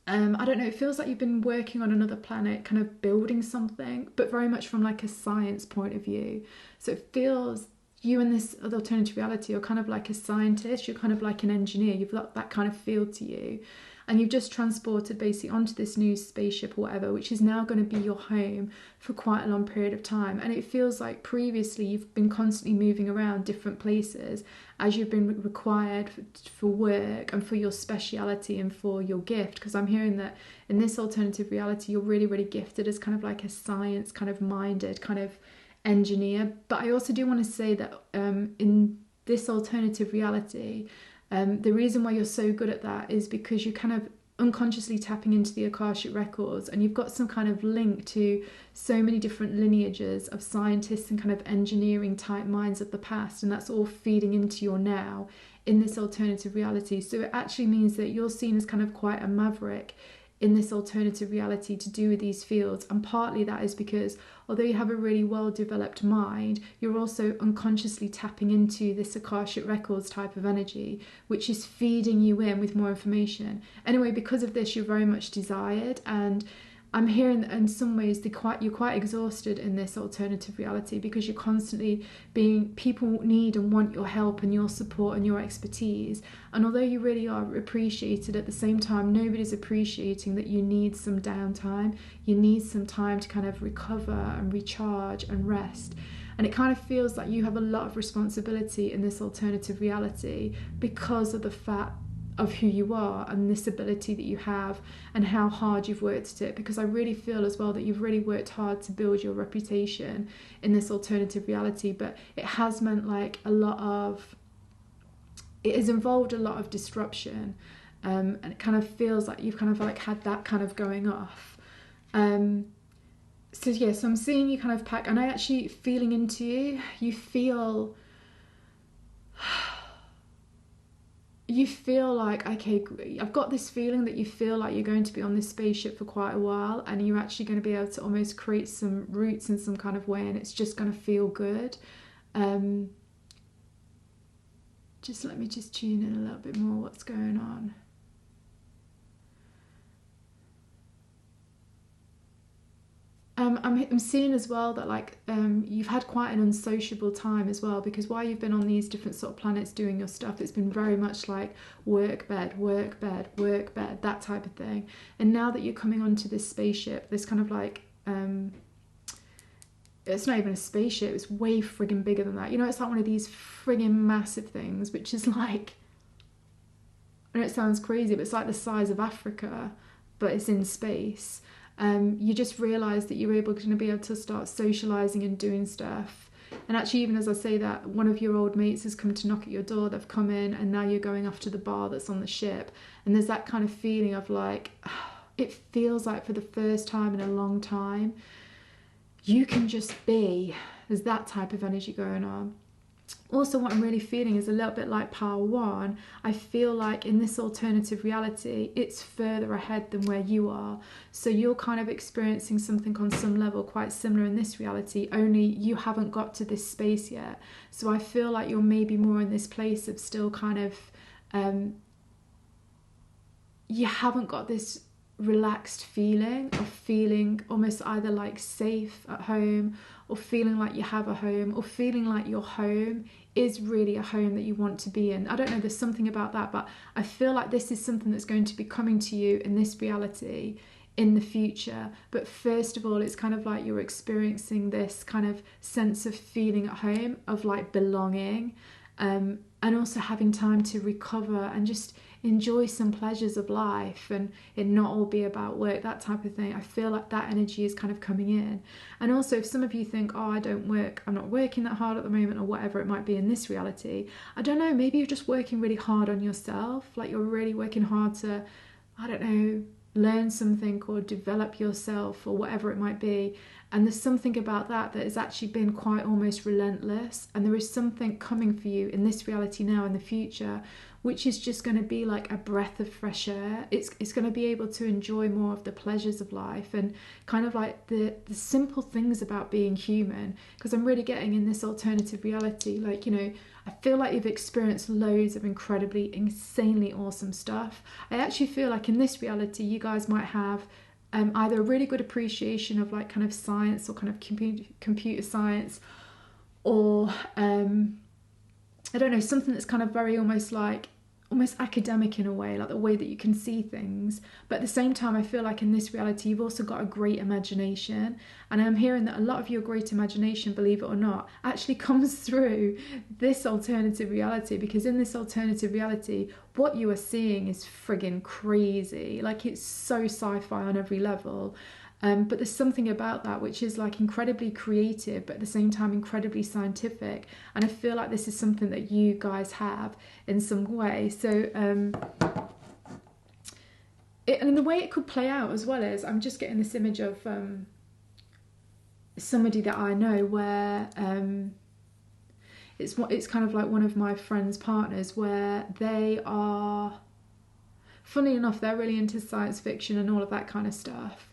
I don't know, it feels like you've been working on another planet, kind of building something, but very much from like a science point of view. So it feels you in this other alternative reality are kind of like a scientist, you're kind of like an engineer, you've got that kind of feel to you. And you've just transported basically onto this new spaceship or whatever, which is now going to be your home for quite a long period of time. And it feels like previously you've been constantly moving around different places as you've been required for work and for your speciality and for your gift. Because I'm hearing that in this alternative reality, you're really, really gifted as kind of like a science kind of minded kind of engineer. But I also do want to say that in this alternative reality, the reason why you're so good at that is because you're kind of unconsciously tapping into the Akashic Records, and you've got some kind of link to so many different lineages of scientists and kind of engineering type minds of the past, and that's all feeding into your now in this alternative reality. So it actually means that you're seen as kind of quite a maverick in this alternative reality to do with these fields. And partly that is because although you have a really well developed mind, you're also unconsciously tapping into this Akashic Records type of energy, which is feeding you in with more information. Anyway, because of this, you're very much desired, and I'm hearing that in some ways you're quite exhausted in this alternative reality because you're constantly people need and want your help and your support and your expertise. And although you really are appreciated, at the same time, nobody's appreciating that you need some downtime. You need some time to kind of recover and recharge and rest. And it kind of feels like you have a lot of responsibility in this alternative reality because of the fact of who you are and this ability that you have and how hard you've worked at it. Because I really feel as well that you've really worked hard to build your reputation in this alternative reality, but it has meant like it has involved a lot of disruption, and it kind of feels like you've kind of like had that kind of going off. So yeah, so I'm seeing you kind of pack, and I actually feeling into you. You feel like, okay, I've got this feeling that you feel like you're going to be on this spaceship for quite a while, and you're actually going to be able to almost create some roots in some kind of way, and it's just going to feel good. Just let me just tune in a little bit more what's going on. I'm seeing as well that like you've had quite an unsociable time as well, because while you've been on these different sort of planets doing your stuff, it's been very much like work, bed, work, bed, work, bed, that type of thing. And now that you're coming onto this spaceship, this kind of like it's not even a spaceship, it's way friggin' bigger than that. You know, it's like one of these friggin' massive things, which is like, I know it sounds crazy, but it's like the size of Africa, but it's in space. You just realise that you're able to be able to start socialising and doing stuff. And actually, even as I say that, one of your old mates has come to knock at your door, they've come in, and now you're going off to the bar that's on the ship. And there's that kind of feeling of like, it feels like for the first time in a long time, you can just be. There's that type of energy going on. Also, what I'm really feeling is a little bit like Power One. I feel like in this alternative reality, it's further ahead than where you are. So you're kind of experiencing something on some level quite similar in this reality, only you haven't got to this space yet. So I feel like you're maybe more in this place of still kind of, you haven't got this relaxed feeling of feeling almost either like safe at home, or feeling like you have a home, or feeling like your home is really a home that you want to be in. I don't know, there's something about that, but I feel like this is something that's going to be coming to you in this reality in the future. But first of all, it's kind of like you're experiencing this kind of sense of feeling at home, of like belonging, and also having time to recover and just enjoy some pleasures of life, and it not all be about work, that type of thing. I feel like that energy is kind of coming in. And also, if some of you think, oh, I'm not working that hard at the moment, or whatever it might be in this reality, I don't know, maybe you're just working really hard on yourself, like you're really working hard to, I don't know, learn something or develop yourself or whatever it might be. And there's something about that has actually been quite almost relentless, and there is something coming for you in this reality now in the future which is just going to be like a breath of fresh air. It's going to be able to enjoy more of the pleasures of life and kind of like the simple things about being human, because I'm really getting in this alternative reality, like, you know, I feel like you've experienced loads of incredibly, insanely awesome stuff. I actually feel like in this reality you guys might have either a really good appreciation of like kind of science or kind of computer science, or I don't know, something that's kind of very almost academic in a way, like the way that you can see things. But at the same time, I feel like in this reality you've also got a great imagination, and I'm hearing that a lot of your great imagination, believe it or not, actually comes through this alternative reality, because in this alternative reality what you are seeing is friggin' crazy. Like, it's so sci-fi on every level. But there's something about that which is like incredibly creative, but at the same time incredibly scientific. And I feel like this is something that you guys have in some way. So, and the way it could play out as well is, I'm just getting this image of somebody that I know where it's kind of like one of my friends' partners, where they are, funny enough, they're really into science fiction and all of that kind of stuff.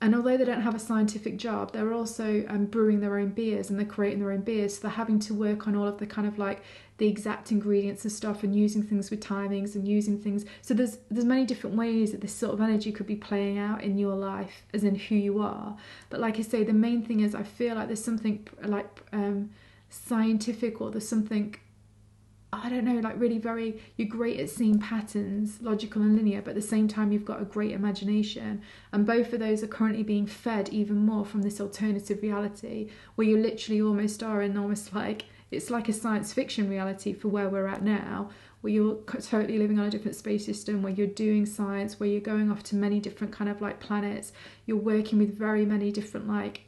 And although they don't have a scientific job, they're also brewing their own beers, and they're creating their own beers. So they're having to work on all of the kind of like the exact ingredients and stuff, and using things with timings and using things. So there's many different ways that this sort of energy could be playing out in your life, as in who you are. But like I say, the main thing is I feel like there's something like scientific, or there's something, I don't know, like really very, you're great at seeing patterns, logical and linear, but at the same time you've got a great imagination. And both of those are currently being fed even more from this alternative reality, where you literally almost are in almost like, it's like a science fiction reality for where we're at now, where you're totally living on a different space system, where you're doing science, where you're going off to many different kind of like planets, you're working with very many different like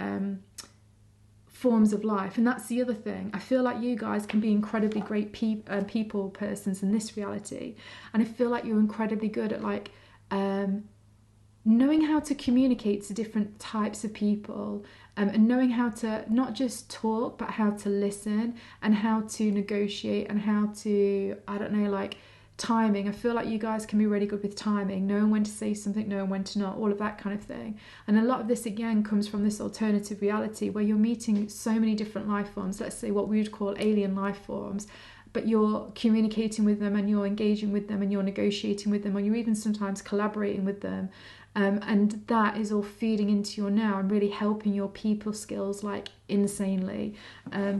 forms of life. And that's the other thing, I feel like you guys can be incredibly great people persons in this reality, and I feel like you're incredibly good at like knowing how to communicate to different types of people, and knowing how to not just talk but how to listen, and how to negotiate, and how to, I don't know, like timing. I feel like you guys can be really good with timing, knowing when to say something, knowing when to not, all of that kind of thing. And a lot of this again comes from this alternative reality, where you're meeting so many different life forms, let's say what we would call alien life forms, but you're communicating with them, and you're engaging with them, and you're negotiating with them, or you're even sometimes collaborating with them. And that is all feeding into your now and really helping your people skills like insanely.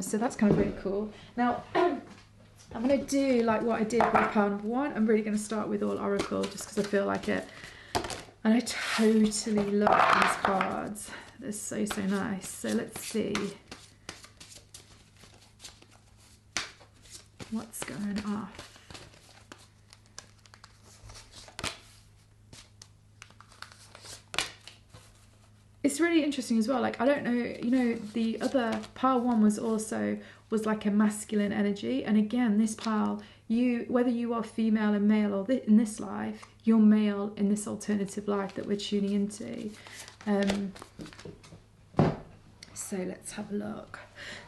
So that's kind of really cool. Now, I'm going to do like what I did with pile number one. I'm really going to start with all Oracle, just because I feel like it. And I totally love these cards. They're so, so nice. So let's see what's going off. It's really interesting as well. Like, I don't know, you know, the other pile one was like a masculine energy, and again this pile, you, whether you are female and male, or in this life you're male in this alternative life that we're tuning into. So let's have a look.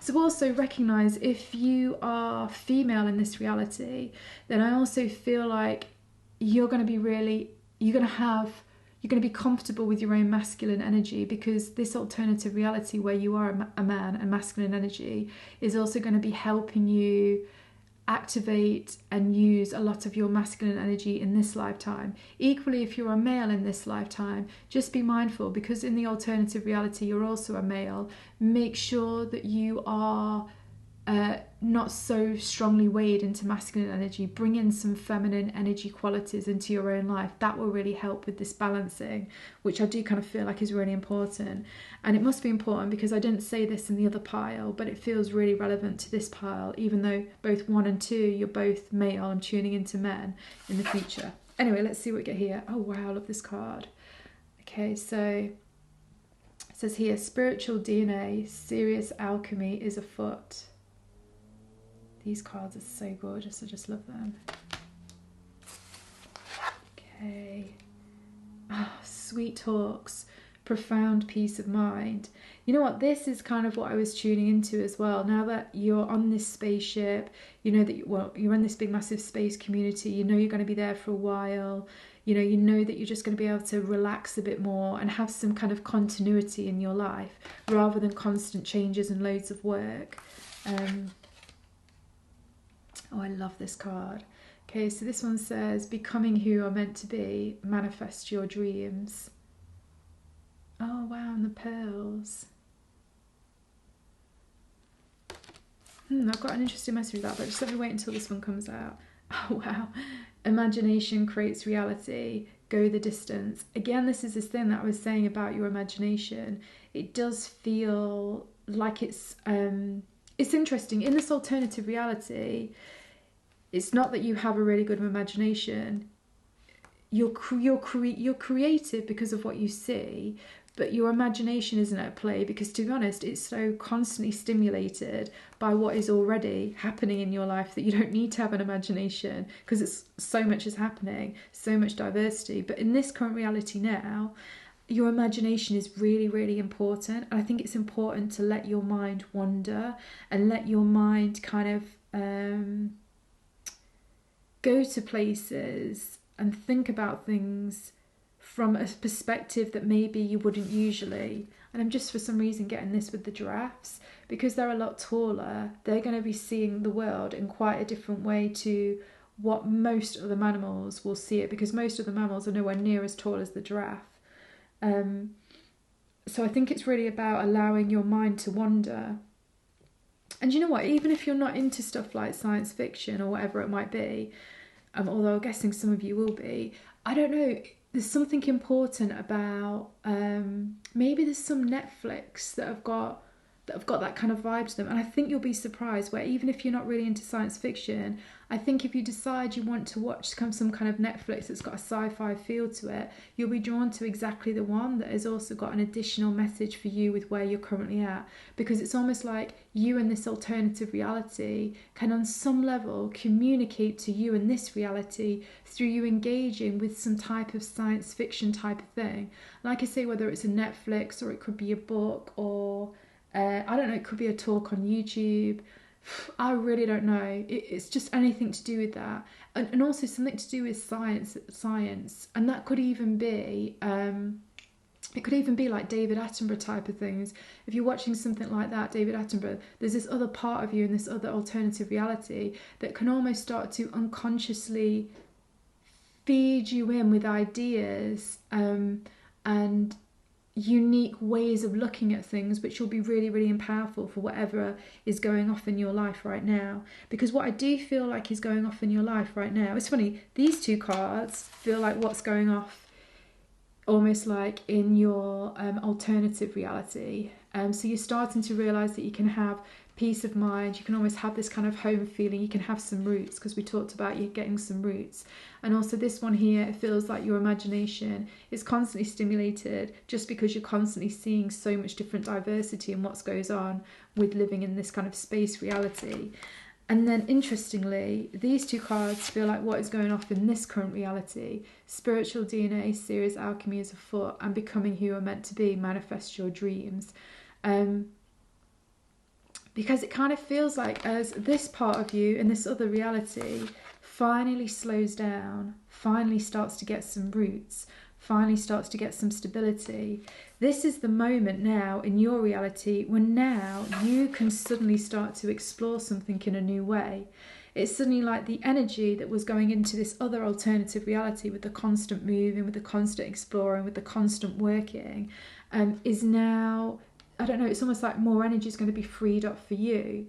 So also recognize, if you are female in this reality, then I also feel like you're going to be comfortable with your own masculine energy, because this alternative reality where you are a man and masculine energy is also going to be helping you activate and use a lot of your masculine energy in this lifetime. Equally, if you're a male in this lifetime, just be mindful, because in the alternative reality you're also a male. Make sure that you are not so strongly weighed into masculine energy. Bring in some feminine energy qualities into your own life. That will really help with this balancing, which I do kind of feel like is really important. And it must be important because I didn't say this in the other pile, but it feels really relevant to this pile, even though both 1 and 2, you're both male. I'm tuning into men in the future. Anyway, let's see what we get here. Oh wow, I love this card. Okay, so it says here, spiritual DNA, serious alchemy is afoot. These cards are so gorgeous, I just love them. Okay. Oh, sweet talks, profound peace of mind. You know what, this is kind of what I was tuning into as well. Now that you're on this spaceship, you know that you're in this big massive space community, you know you're going to be there for a while, you know that you're just going to be able to relax a bit more and have some kind of continuity in your life rather than constant changes and loads of work. Oh, I love this card. Okay, so this one says, becoming who you're meant to be, manifest your dreams. Oh, wow, and the pearls. I've got an interesting message with that, but just let me wait until this one comes out. Oh, wow. Imagination creates reality. Go the distance. Again, this is this thing that I was saying about your imagination. It does feel like it's interesting. In this alternative reality, it's not that you have a really good imagination. You're creative because of what you see, but your imagination isn't at play because, to be honest, it's so constantly stimulated by what is already happening in your life that you don't need to have an imagination because it's so much is happening, so much diversity. But in this current reality now, your imagination is really, really important. And I think it's important to let your mind wander and let your mind kind of go to places and think about things from a perspective that maybe you wouldn't usually. And I'm just for some reason getting this with the giraffes, because they're a lot taller, they're going to be seeing the world in quite a different way to what most of the mammals will see it, because most of the mammals are nowhere near as tall as the giraffe. So I think it's really about allowing your mind to wander. And you know what, even if you're not into stuff like science fiction or whatever it might be, although I'm guessing some of you will be, I don't know, there's something important about maybe there's some Netflix that have got that kind of vibe to them, and I think you'll be surprised where even if you're not really into science fiction, I think if you decide you want to watch some kind of Netflix that's got a sci-fi feel to it, you'll be drawn to exactly the one that has also got an additional message for you with where you're currently at, because it's almost like you in this alternative reality can on some level communicate to you in this reality through you engaging with some type of science fiction type of thing. Like I say, whether it's a Netflix or it could be a book or I don't know, it could be a talk on YouTube. I really don't know. It's just anything to do with that. And also something to do with science. And that could even be, it could even be like David Attenborough type of things. If you're watching something like that, David Attenborough, there's this other part of you in this other alternative reality that can almost start to unconsciously feed you in with ideas and unique ways of looking at things, which will be really, really powerful for whatever is going off in your life right now. Because what I do feel like is going off in your life right now, it's funny, these two cards feel like what's going off almost like in your alternative reality. So you're starting to realise that you can have peace of mind, you can almost have this kind of home feeling, you can have some roots, because we talked about you getting some roots. And also this one here, it feels like your imagination is constantly stimulated just because you're constantly seeing so much different diversity in what goes on with living in this kind of space reality. And then interestingly, these two cards feel like what is going off in this current reality. Spiritual DNA, serious alchemy is afoot, and becoming who you're meant to be, manifest your dreams. Because it kind of feels like as this part of you in this other reality finally slows down, finally starts to get some roots, finally starts to get some stability, this is the moment now in your reality when now you can suddenly start to explore something in a new way. It's suddenly like the energy that was going into this other alternative reality with the constant moving, with the constant exploring, with the constant working, is now, I don't know, it's almost like more energy is going to be freed up for you.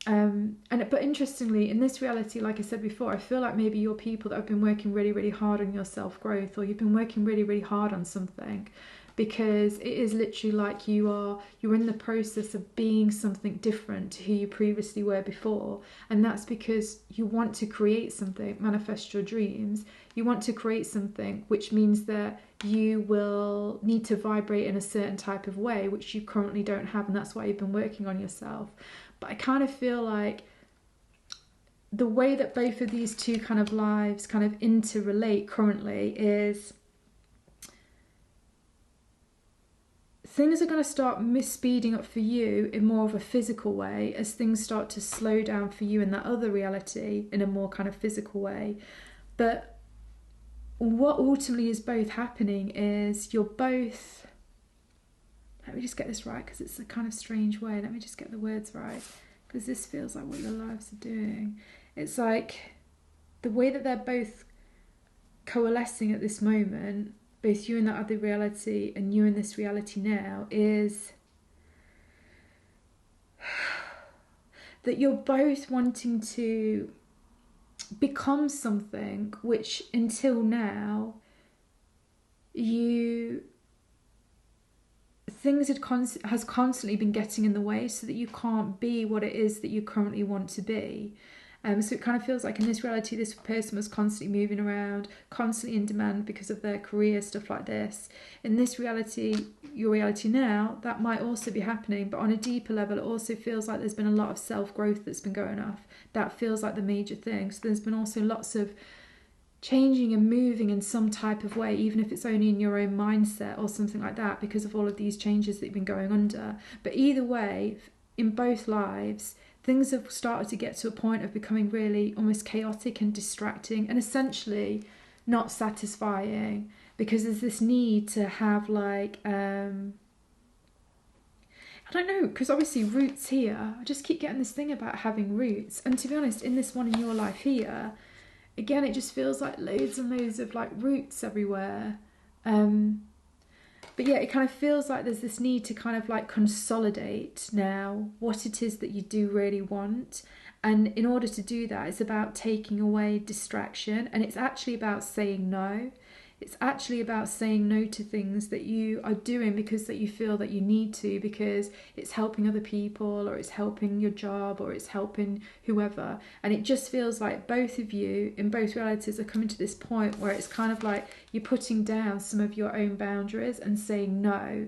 But interestingly, in this reality, like I said before, I feel like maybe you're people that have been working really, really hard on your self-growth, or you've been working really, really hard on something, because it is literally like you're in the process of being something different to who you previously were before. And that's because you want to create something, manifest your dreams. You want to create something, which means that you will need to vibrate in a certain type of way, which you currently don't have, and that's why you've been working on yourself. But I kind of feel like the way that both of these two kind of lives kind of interrelate currently is things are going to start speeding up for you in more of a physical way as things start to slow down for you in that other reality in a more kind of physical way. But what ultimately is both happening is you're both, let me just get this right because it's a kind of strange way, let me just get the words right, because this feels like what your lives are doing. It's like the way that they're both coalescing at this moment, both you in that other reality and you in this reality now, is that you're both wanting to become something which until now things has constantly been getting in the way, so that you can't be what it is that you currently want to be. So it kind of feels like in this reality, this person was constantly moving around, constantly in demand because of their career, stuff like this. In this reality, your reality now, that might also be happening, but on a deeper level, it also feels like there's been a lot of self-growth that's been going off. That feels like the major thing. So there's been also lots of changing and moving in some type of way, even if it's only in your own mindset or something like that, because of all of these changes that you've been going under. But either way, in both lives, things have started to get to a point of becoming really almost chaotic and distracting and essentially not satisfying, because there's this need to have like, I don't know, because obviously roots here, I just keep getting this thing about having roots. And to be honest, in this one in your life here, again, it just feels like loads and loads of like roots everywhere. But yeah, it kind of feels like there's this need to kind of like consolidate now what it is that you do really want. And in order to do that, it's about taking away distraction, and it's actually about saying no. It's actually about saying no to things that you are doing because that you feel that you need to, because it's helping other people, or it's helping your job, or it's helping whoever. And it just feels like both of you in both realities are coming to this point where it's kind of like you're putting down some of your own boundaries and saying no,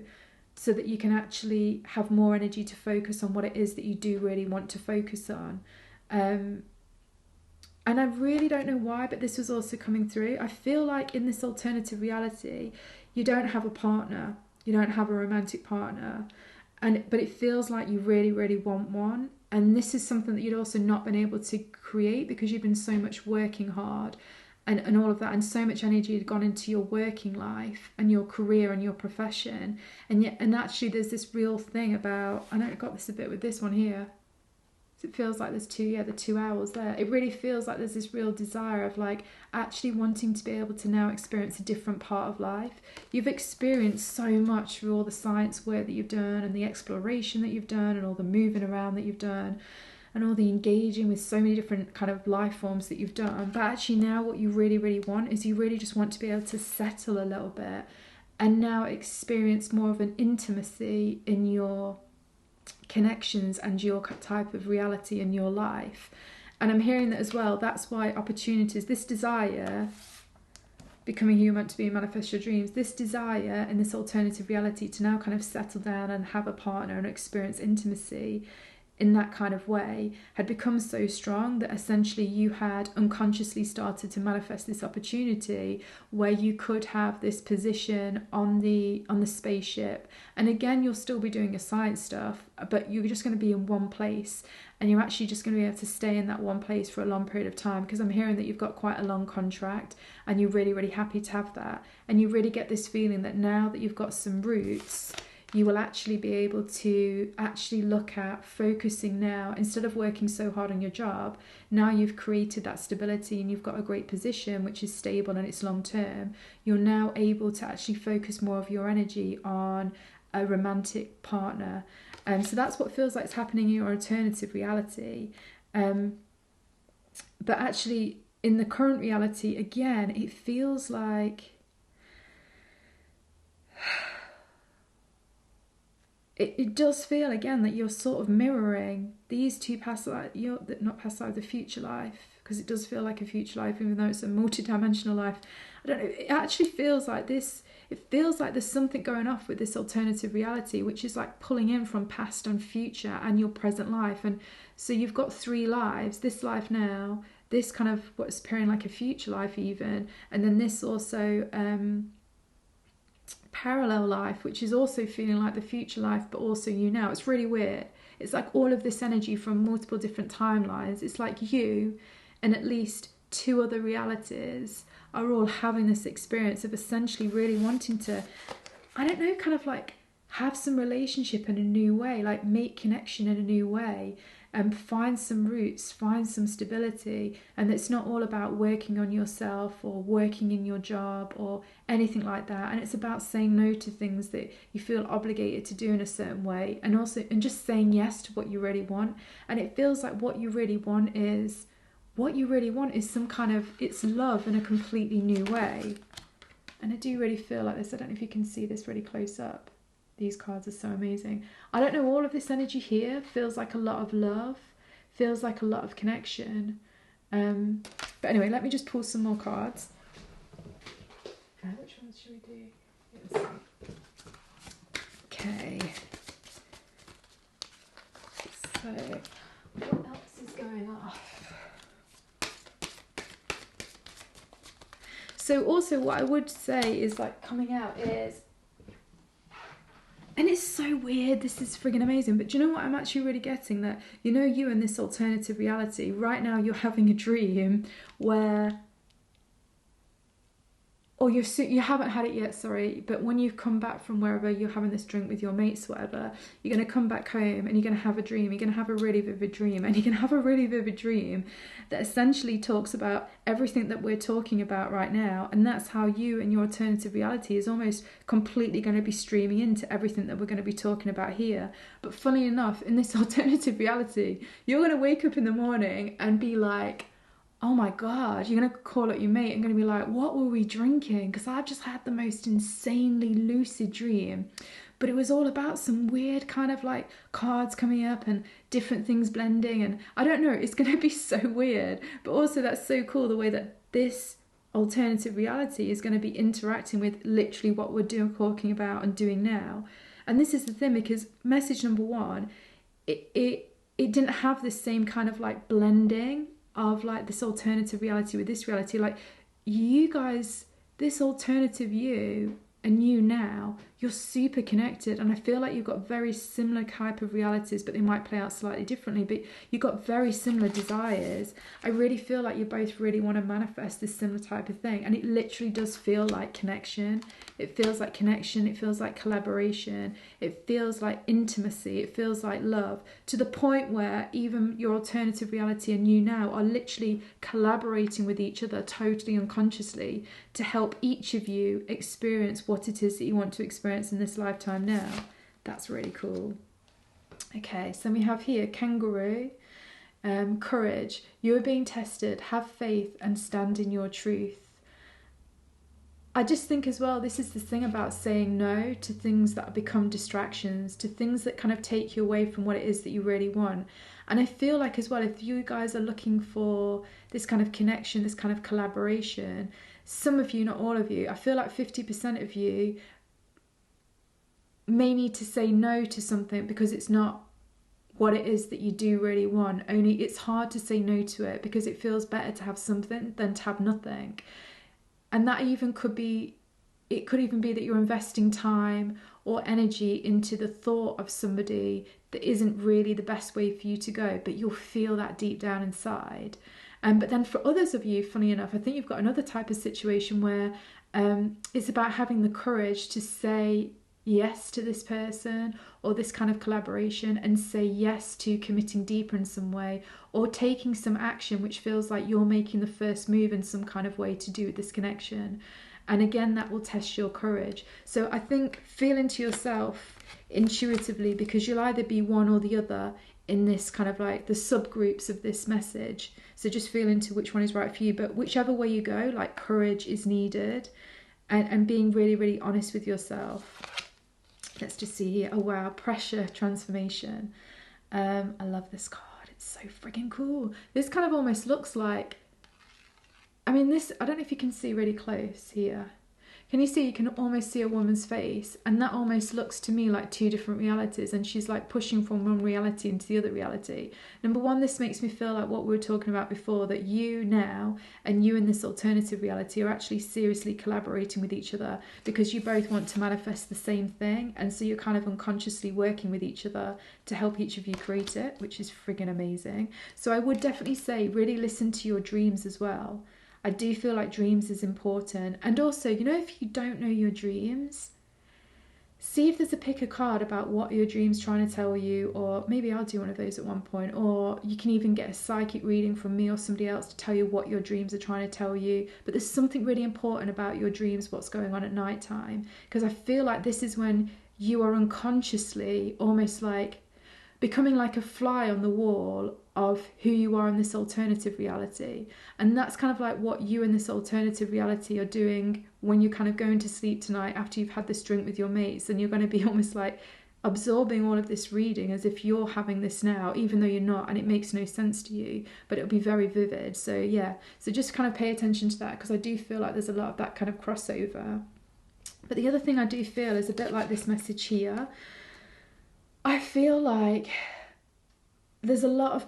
so that you can actually have more energy to focus on what it is that you do really want to focus on. And I really don't know why, but this was also coming through. I feel like in this alternative reality, you don't have a partner. You don't have a romantic partner. But it feels like you really, really want one. And this is something that you'd also not been able to create because you've been so much working hard and all of that. And so much energy had gone into your working life and your career and your profession. And actually there's this real thing about, I know I got this a bit with this one here. It feels like there's the 2 hours there. It really feels like there's this real desire of like actually wanting to be able to now experience a different part of life. You've experienced so much through all the science work that you've done and the exploration that you've done and all the moving around that you've done and all the engaging with so many different kind of life forms that you've done. But actually now what you really, really want is you really just want to be able to settle a little bit and now experience more of an intimacy in your connections and your type of reality in your life. And I'm hearing that as well. That's why opportunities, this desire, becoming who you're meant to be and manifest your dreams, this desire in this alternative reality to now kind of settle down and have a partner and experience intimacy in that kind of way had become so strong that essentially you had unconsciously started to manifest this opportunity where you could have this position on the spaceship. And again, you'll still be doing your science stuff, but you're just going to be in one place, and you're actually just going to be able to stay in that one place for a long period of time, because I'm hearing that you've got quite a long contract and you're really, really happy to have that. And you really get this feeling that now that you've got some roots, you will actually be able to actually look at focusing now, instead of working so hard on your job, now you've created that stability and you've got a great position which is stable and it's long term, you're now able to actually focus more of your energy on a romantic partner. So that's what feels like it's happening in your alternative reality. But actually in the current reality, again, it feels like it does feel again that you're sort of mirroring these two past lives, not past lives, the future life, because it does feel like a future life, even though it's a multi-dimensional life. I don't know, it actually feels like this, it feels like there's something going off with this alternative reality, which is like pulling in from past and future and your present life. And so you've got 3 lives, this life now, this kind of what's appearing like a future life even, and then this also parallel life, which is also feeling like the future life, but also you now. It's really weird. It's like all of this energy from multiple different timelines. It's like you and at least two other realities are all having this experience of essentially really wanting to, I don't know, kind of like have some relationship in a new way, like make connection in a new way, and find some roots, find some stability. And it's not all about working on yourself or working in your job or anything like that. And it's about saying no to things that you feel obligated to do in a certain way, and also and just saying yes to what you really want. And it feels like what you really want is some kind of, it's love in a completely new way. And I do really feel like this. I don't know if you can see this really close up. These cards are so amazing. I don't know, all of this energy here feels like a lot of love, feels like a lot of connection. But anyway, let me just pull some more cards. Which ones should we do? Okay. So, what else is going on? So also what I would say is like coming out is, and it's so weird, this is friggin' amazing, but do you know what I'm actually really getting? That, you know, you in this alternative reality, right now you're having a dream where, or you haven't had it yet, sorry, but when you've come back from wherever you're having this drink with your mates, whatever, you're going to come back home and you're going to have a dream, you're going to have a really vivid dream, and you can have a really vivid dream that essentially talks about everything that we're talking about right now. And that's how you and your alternative reality is almost completely going to be streaming into everything that we're going to be talking about here. But funny enough, in this alternative reality, you're going to wake up in the morning and be like, oh my God, you're going to call up your mate and going to be like, what were we drinking? Because I've just had the most insanely lucid dream. But it was all about some weird kind of like cards coming up and different things blending. And I don't know, it's going to be so weird. But also that's so cool, the way that this alternative reality is going to be interacting with literally what we're talking about and doing now. And this is the thing, because message number one, it didn't have the same kind of like blending of like this alternative reality with this reality. Like you guys, this alternative you and you now, you're super connected, and I feel like you've got very similar type of realities, but they might play out slightly differently, but you've got very similar desires. I really feel like you both really want to manifest this similar type of thing, and it literally does feel like connection. It feels like connection, it feels like collaboration, it feels like intimacy, it feels like love, to the point where even your alternative reality and you now are literally collaborating with each other totally unconsciously to help each of you experience what it is that you want to experience in this lifetime now. That's really cool. Okay, so we have here kangaroo, courage. You are being tested. Have faith and stand in your truth. I just think as well, this is the thing about saying no to things that become distractions, to things that kind of take you away from what it is that you really want. And I feel like as well, if you guys are looking for this kind of connection, this kind of collaboration, some of you, not all of you, I feel like 50% of you may need to say no to something because it's not what it is that you do really want. Only it's hard to say no to it because it feels better to have something than to have nothing. And that even could be, it could even be that you're investing time or energy into the thought of somebody that isn't really the best way for you to go, but you'll feel that deep down inside. But then for others of you, funny enough, I think you've got another type of situation where it's about having the courage to say yes to this person or this kind of collaboration, and say yes to committing deeper in some way, or taking some action which feels like you're making the first move in some kind of way to do with this connection. And again, that will test your courage. So I think feel into yourself intuitively, because you'll either be one or the other in this kind of like the subgroups of this message. So just feel into which one is right for you. But whichever way you go, like courage is needed, and being really, really honest with yourself. Let's just see here. Oh wow, pressure transformation. I love this card. It's so freaking cool. This kind of almost looks like, I mean, this, I don't know if you can see really close here. can you see, you can almost see a woman's face, and that almost looks to me like two different realities, and she's like pushing from one reality into the other reality. Number one, this makes me feel like what we were talking about before, that you now and you in this alternative reality are actually seriously collaborating with each other, because you both want to manifest the same thing, and so you're kind of unconsciously working with each other to help each of you create it, which is friggin' amazing. So I would definitely say really listen to your dreams as well. I do feel like dreams is important. And also, you know, if you don't know your dreams, see if there's a pick a card about what your dream's trying to tell you, or maybe I'll do one of those at one point, or you can even get a psychic reading from me or somebody else to tell you what your dreams are trying to tell you. But there's something really important about your dreams, what's going on at night time, because I feel like this is when you are unconsciously almost like becoming like a fly on the wall of who you are in this alternative reality. And that's kind of like what you in this alternative reality are doing when you're kind of going to sleep tonight after you've had this drink with your mates, and you're going to be almost like absorbing all of this reading as if you're having this now, even though you're not, and it makes no sense to you, but it'll be very vivid. So yeah, so just kind of pay attention to that, because I do feel like there's a lot of that kind of crossover. But the other thing I do feel is a bit like this message here. I feel like there's a lot of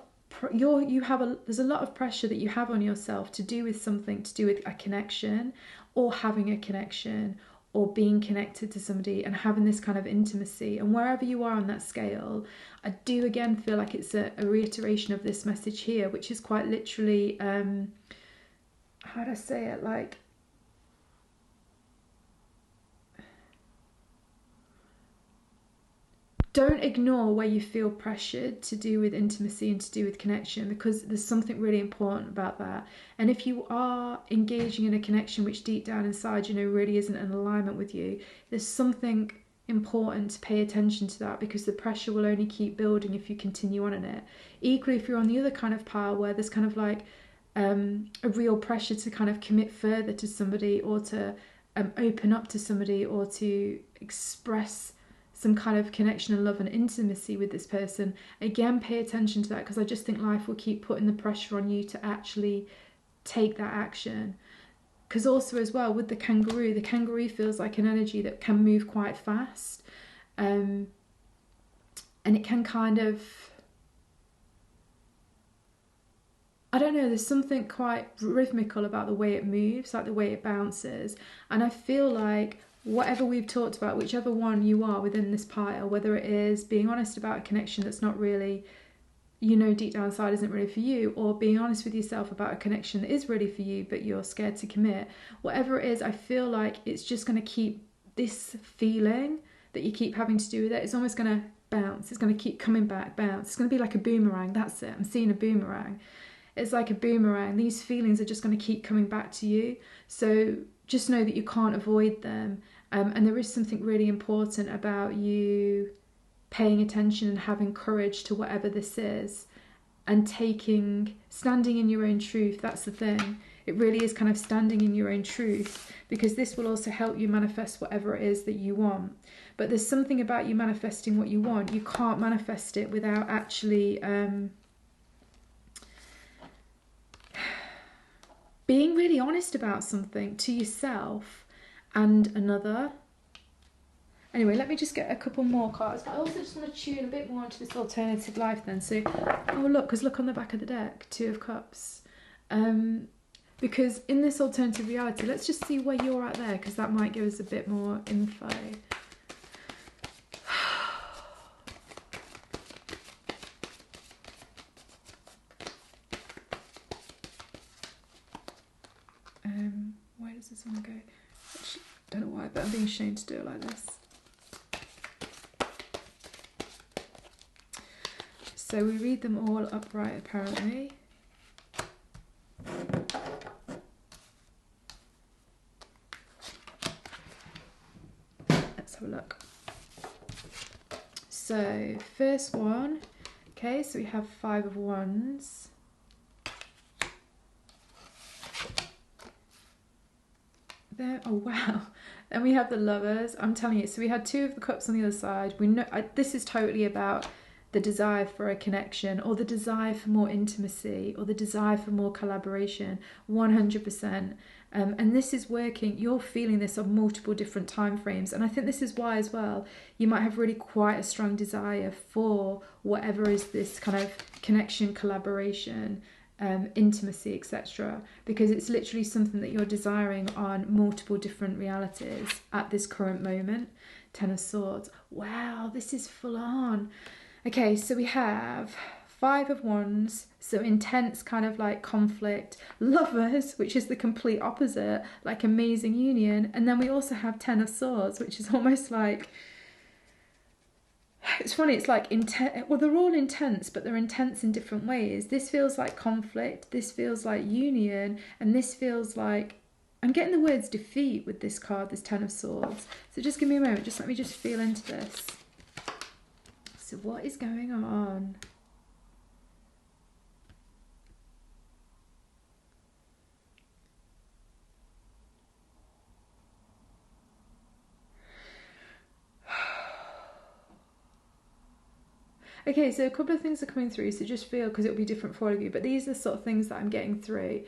there's a lot of pressure that you have on yourself to do with something, to do with a connection, or having a connection, or being connected to somebody and having this kind of intimacy. And wherever you are on that scale, I do again feel like it's a reiteration of this message here, which is quite literally, how do I say it, like, don't ignore where you feel pressured to do with intimacy and to do with connection, because there's something really important about that. And if you are engaging in a connection which deep down inside, you know, really isn't in alignment with you, there's something important to pay attention to that, because the pressure will only keep building if you continue on in it. Equally, if you're on the other kind of pile where there's kind of like a real pressure to kind of commit further to somebody, or to open up to somebody, or to express some kind of connection and love and intimacy with this person, again, pay attention to that, because I just think life will keep putting the pressure on you to actually take that action. Because also as well with the kangaroo feels like an energy that can move quite fast, and it can kind of, I don't know, there's something quite rhythmical about the way it moves, like the way it bounces. And I feel like whatever we've talked about, whichever one you are within this pile, whether it is being honest about a connection that's not really, you know, deep down inside isn't really for you, or being honest with yourself about a connection that is really for you but you're scared to commit, whatever it is, I feel like it's just going to keep this feeling that you keep having to do with it. It's almost going to bounce. It's going to keep coming back, bounce. It's going to be like a boomerang. That's it. I'm seeing a boomerang. It's like a boomerang. These feelings are just going to keep coming back to you. So just know that you can't avoid them. And there is something really important about you paying attention and having courage to whatever this is, and standing in your own truth. That's the thing. It really is kind of standing in your own truth, because this will also help you manifest whatever it is that you want. But there's something about you manifesting what you want. You can't manifest it without actually being really honest about something to yourself and another. Anyway, let me just get a couple more cards. But I also just want to tune a bit more into this alternative life then. So, oh look, because look on the back of the deck, Two of Cups. Because in this alternative reality, let's just see where you're at there, because that might give us a bit more info. Where does this one go? Actually, don't know why, but I'm being ashamed to do it like this. So we read them all upright, apparently. Let's have a look. So first one, okay, so we have Five of Wands. There, oh wow. Then we have the Lovers. I'm telling you, so we had Two of the Cups on the other side. We know this is totally about the desire for a connection, or the desire for more intimacy, or the desire for more collaboration, 100%. And this is working, you're feeling this on multiple different time frames. And I think this is why as well, you might have really quite a strong desire for whatever is this kind of connection, collaboration, intimacy, etc. Because it's literally something that you're desiring on multiple different realities at this current moment. Ten of Swords. Wow, this is full on. Okay, so we have Five of Wands, so intense kind of like conflict. Lovers, which is the complete opposite, like amazing union. And then we also have Ten of Swords, which is almost like, it's funny, it's like intense. Well, they're all intense, but they're intense in different ways. This feels like conflict, this feels like union, and this feels like, I'm getting the words defeat with this card, this Ten of Swords. So just give me a moment, just let me just feel into this. So what is going on? Okay, so a couple of things are coming through, so just feel, because it'll be different for all of you, but these are the sort of things that I'm getting through,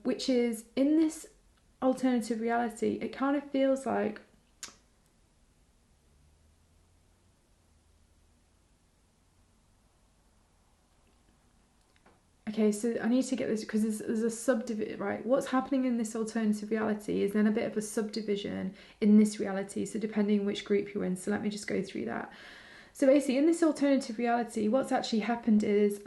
which is, in this alternative reality, it kind of feels like, okay, so I need to get this, because there's a subdivision, right? What's happening in this alternative reality is then a bit of a subdivision in this reality, so depending which group you're in, so let me just go through that. So basically, in this alternative reality, what's actually happened is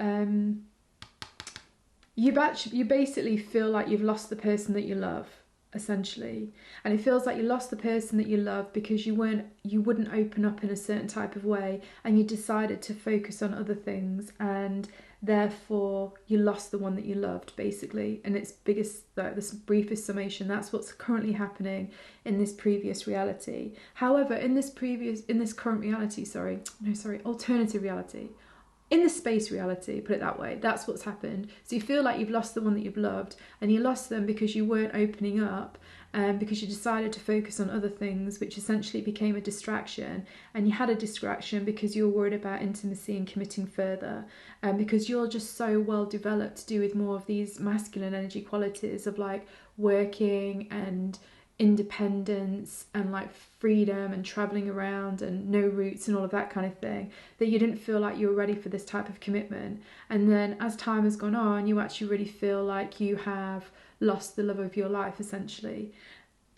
you basically feel like you've lost the person that you love, essentially. And it feels like you lost the person that you love because you wouldn't open up in a certain type of way, and you decided to focus on other things, and therefore you lost the one that you loved, basically. And its biggest, this briefest summation, that's what's currently happening in this previous reality. However, in this current reality, alternative reality, in the space reality, put it that way, that's what's happened. So you feel like you've lost the one that you've loved, and you lost them because you weren't opening up, because you decided to focus on other things, which essentially became a distraction. And you had a distraction because you were worried about intimacy and committing further, because you're just so well developed to do with more of these masculine energy qualities of like working and independence and like freedom and traveling around and no roots and all of that kind of thing, that you didn't feel like you were ready for this type of commitment. And then as time has gone on, you actually really feel like you have lost the love of your life, essentially.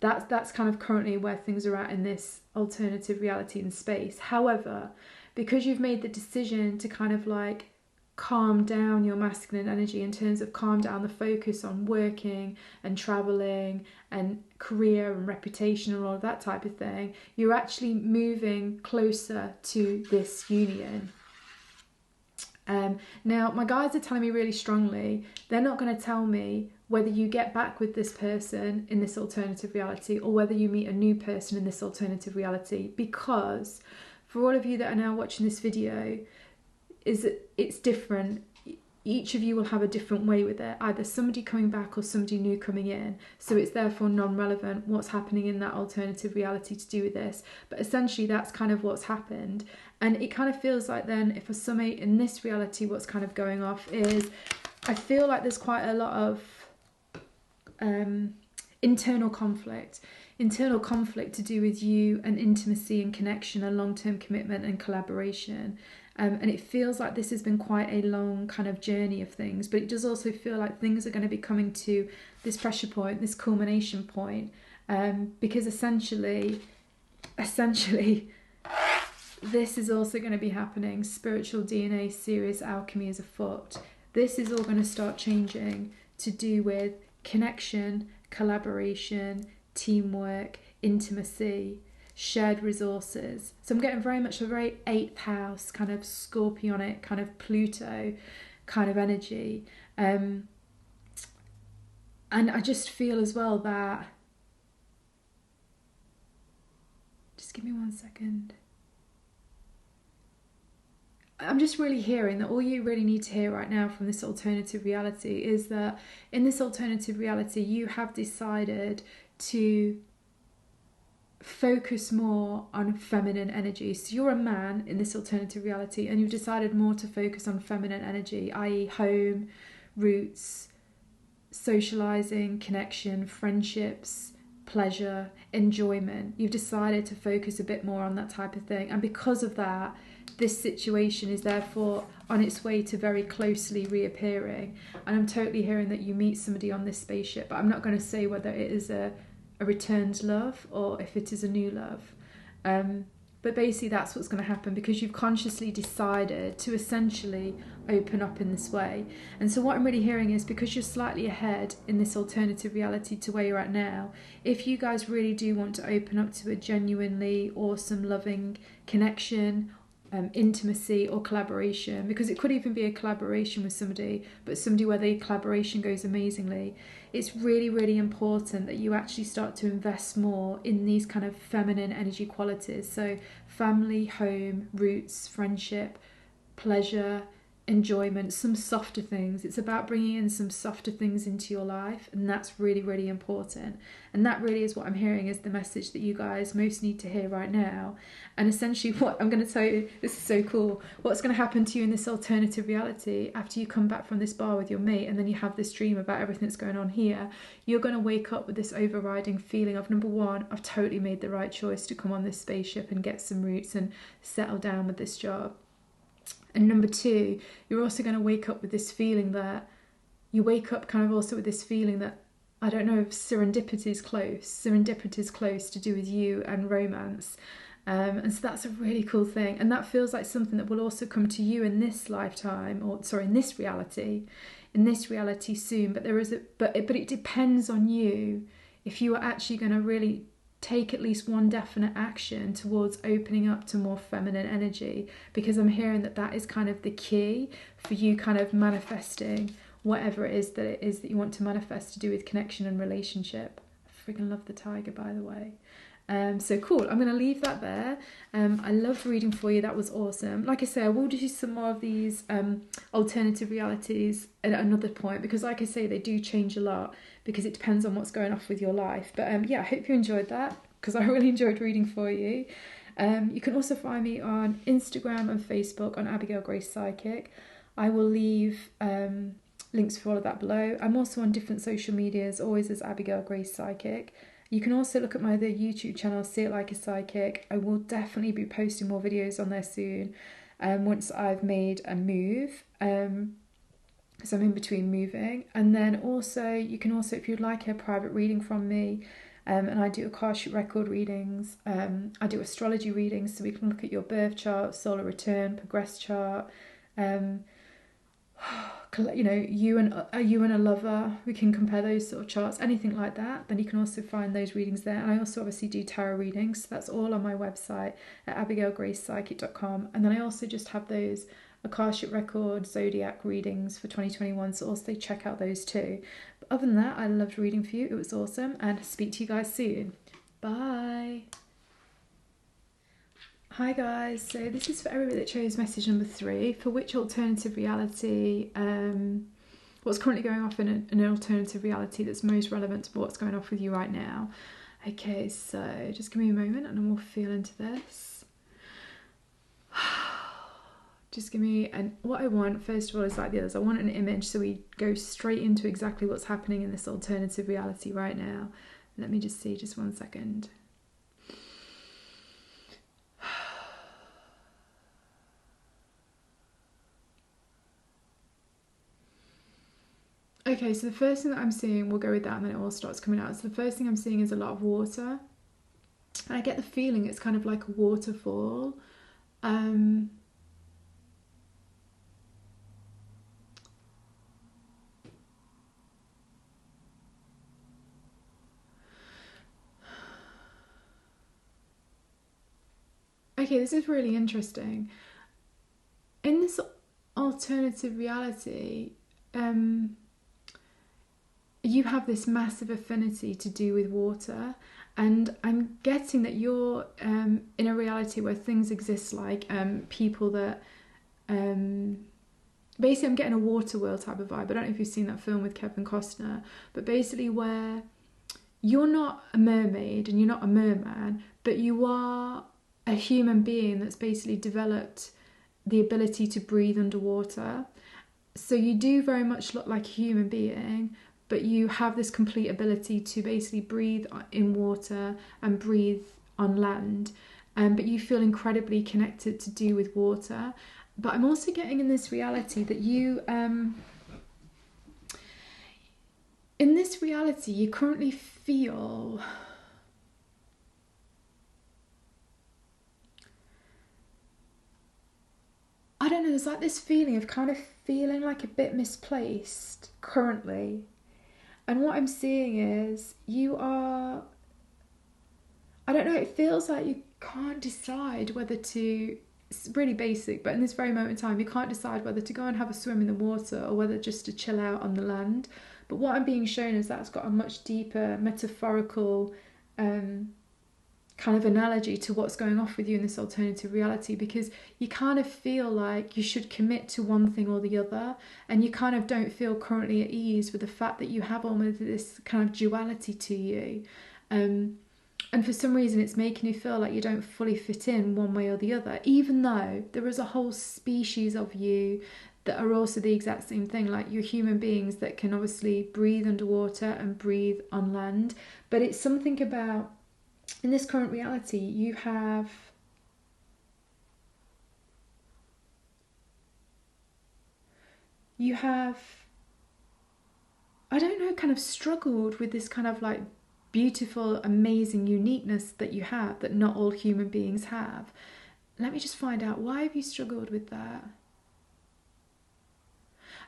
That's kind of currently where things are at in this alternative reality in space. However, because you've made the decision to kind of like calm down your masculine energy, in terms of calm down the focus on working and traveling and career and reputation and all of that type of thing, you're actually moving closer to this union. Now, my guides are telling me really strongly, they're not going to tell me whether you get back with this person in this alternative reality or whether you meet a new person in this alternative reality, because for all of you that are now watching this video, it's different. Each of you will have a different way with it, either somebody coming back or somebody new coming in. So it's therefore non-relevant what's happening in that alternative reality to do with this. But essentially that's kind of what's happened. And it kind of feels like then, if I summate in this reality, what's kind of going off is, I feel like there's quite a lot of internal conflict to do with you and intimacy and connection and long-term commitment and collaboration. And it feels like this has been quite a long kind of journey of things, but it does also feel like things are going to be coming to this pressure point, this culmination point, because essentially, this is also going to be happening. Spiritual DNA, serious alchemy is afoot. This is all going to start changing to do with connection, collaboration, teamwork, intimacy, shared resources. So I'm getting very much a very 8th house, kind of scorpionic, kind of Pluto kind of energy. And I just feel as well that, just give me 1 second. I'm just really hearing that all you really need to hear right now from this alternative reality is that in this alternative reality, you have decided to focus more on feminine energy. So you're a man in this alternative reality, and you've decided more to focus on feminine energy, i.e. home, roots, socializing, connection, friendships, pleasure, enjoyment. You've decided to focus a bit more on that type of thing. And because of that, this situation is therefore on its way to very closely reappearing. And I'm totally hearing that you meet somebody on this spaceship, but I'm not going to say whether it is a returned love or if it is a new love. But basically that's what's going to happen, because you've consciously decided to essentially open up in this way. And so what I'm really hearing is, because you're slightly ahead in this alternative reality to where you're at now, if you guys really do want to open up to a genuinely awesome, loving connection, intimacy or collaboration, because it could even be a collaboration with somebody, but somebody where the collaboration goes amazingly, it's really, really important that you actually start to invest more in these kind of feminine energy qualities. So family, home, roots, friendship, pleasure, enjoyment, some softer things. It's about bringing in some softer things into your life, and that's really, really important. And that really is what I'm hearing is the message that you guys most need to hear right now. And essentially what I'm going to tell you, this is so cool, what's going to happen to you in this alternative reality after you come back from this bar with your mate and then you have this dream about everything that's going on here, you're going to wake up with this overriding feeling of, number one, I've totally made the right choice to come on this spaceship and get some roots and settle down with this job. And number two, you're also going to wake up with this feeling that, you wake up kind of also with this feeling that, I don't know if serendipity is close. Serendipity is close to do with you and romance. And so that's a really cool thing. And that feels like something that will also come to you in this lifetime, or sorry, in this reality soon. But it depends on you if you are actually going to really take at least one definite action towards opening up to more feminine energy, because I'm hearing that that is kind of the key for you kind of manifesting whatever it is that you want to manifest to do with connection and relationship. I freaking love the tiger, by the way. So cool, I'm going to leave that there. I loved reading for you, that was awesome. Like I say, I will do some more of these alternative realities at another point, because like I say, they do change a lot, because it depends on what's going off with your life. But yeah, I hope you enjoyed that, because I really enjoyed reading for you. You can also find me on Instagram and Facebook on Abigail Grace Psychic. I will leave links for all of that below. I'm also on different social medias, always as Abigail Grace Psychic. You can also look at my other YouTube channel, See It Like a Psychic. I will definitely be posting more videos on there soon, once I've made a move, because I'm in between moving. And then also, you can also, if you'd like a private reading from me, and I do Akashic Record Readings, I do astrology readings, so we can look at your birth chart, solar return, progress chart, you know, you and a lover, we can compare those sort of charts, anything like that. Then you can also find those readings there. And I also obviously do tarot readings, so that's all on my website at abigailgracepsychic.com. And then I also just have those Akashic Record Zodiac readings for 2021, so also check out those too. But other than that, I loved reading for you, it was awesome, and speak to you guys soon. Bye. Hi guys, so this is for everybody that chose message number 3, for which alternative reality, what's currently going off in an alternative reality that's most relevant to what's going off with you right now. Okay, so just give me a moment and then we'll feel into this. Just give me, and what I want first of all is like the others, I want an image, so we go straight into exactly what's happening in this alternative reality right now. Let me just see, just 1 second. Okay, so the first thing that I'm seeing, we'll go with that and then it all starts coming out. So the first thing I'm seeing is a lot of water. And I get the feeling it's kind of like a waterfall. Okay, this is really interesting. In this alternative reality, you have this massive affinity to do with water, and I'm getting that you're in a reality where things exist, like people that basically, I'm getting a water world type of vibe. I don't know if you've seen that film with Kevin Costner, but basically where you're not a mermaid and you're not a merman, but you are a human being that's basically developed the ability to breathe underwater. So you do very much look like a human being, but you have this complete ability to basically breathe in water and breathe on land. But you feel incredibly connected to do with water. But I'm also getting in this reality that you, in this reality, you currently feel, I don't know, there's like this feeling of kind of feeling like a bit misplaced currently. And what I'm seeing is you are, I don't know, it feels like you can't decide whether to, it's really basic, but in this very moment in time, you can't decide whether to go and have a swim in the water or whether just to chill out on the land. But what I'm being shown is that's got a much deeper metaphorical kind of analogy to what's going off with you in this alternative reality, because you kind of feel like you should commit to one thing or the other, and you kind of don't feel currently at ease with the fact that you have almost this kind of duality to you. And for some reason it's making you feel like you don't fully fit in one way or the other, even though there is a whole species of you that are also the exact same thing. Like, you're human beings that can obviously breathe underwater and breathe on land. But it's something about, in this current reality, you have I don't know, kind of struggled with this kind of like beautiful, amazing uniqueness that you have, that not all human beings have. Let me just find out, why have you struggled with that?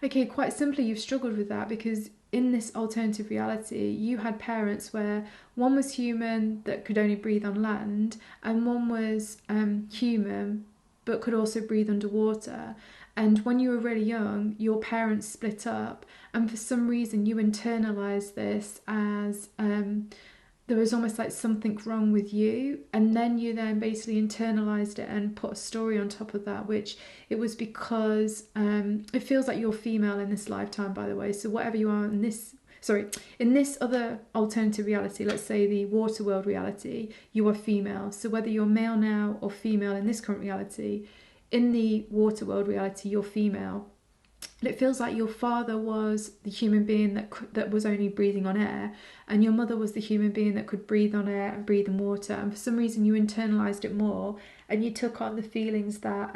Okay, quite simply, you've struggled with that because in this alternative reality, you had parents where one was human that could only breathe on land, and one was human but could also breathe underwater. And when you were really young, your parents split up, and for some reason you internalized this as there was almost like something wrong with you, and then you then basically internalized it and put a story on top of that, which it was because it feels like you're female in this lifetime, by the way. So whatever you are in this other alternative reality, let's say the water world reality, you are female. So whether you're male now or female in this current reality, in the water world reality, you're female. And it feels like your father was the human being that was only breathing on air, and your mother was the human being that could breathe on air and breathe in water. And for some reason you internalized it more, and you took on the feelings that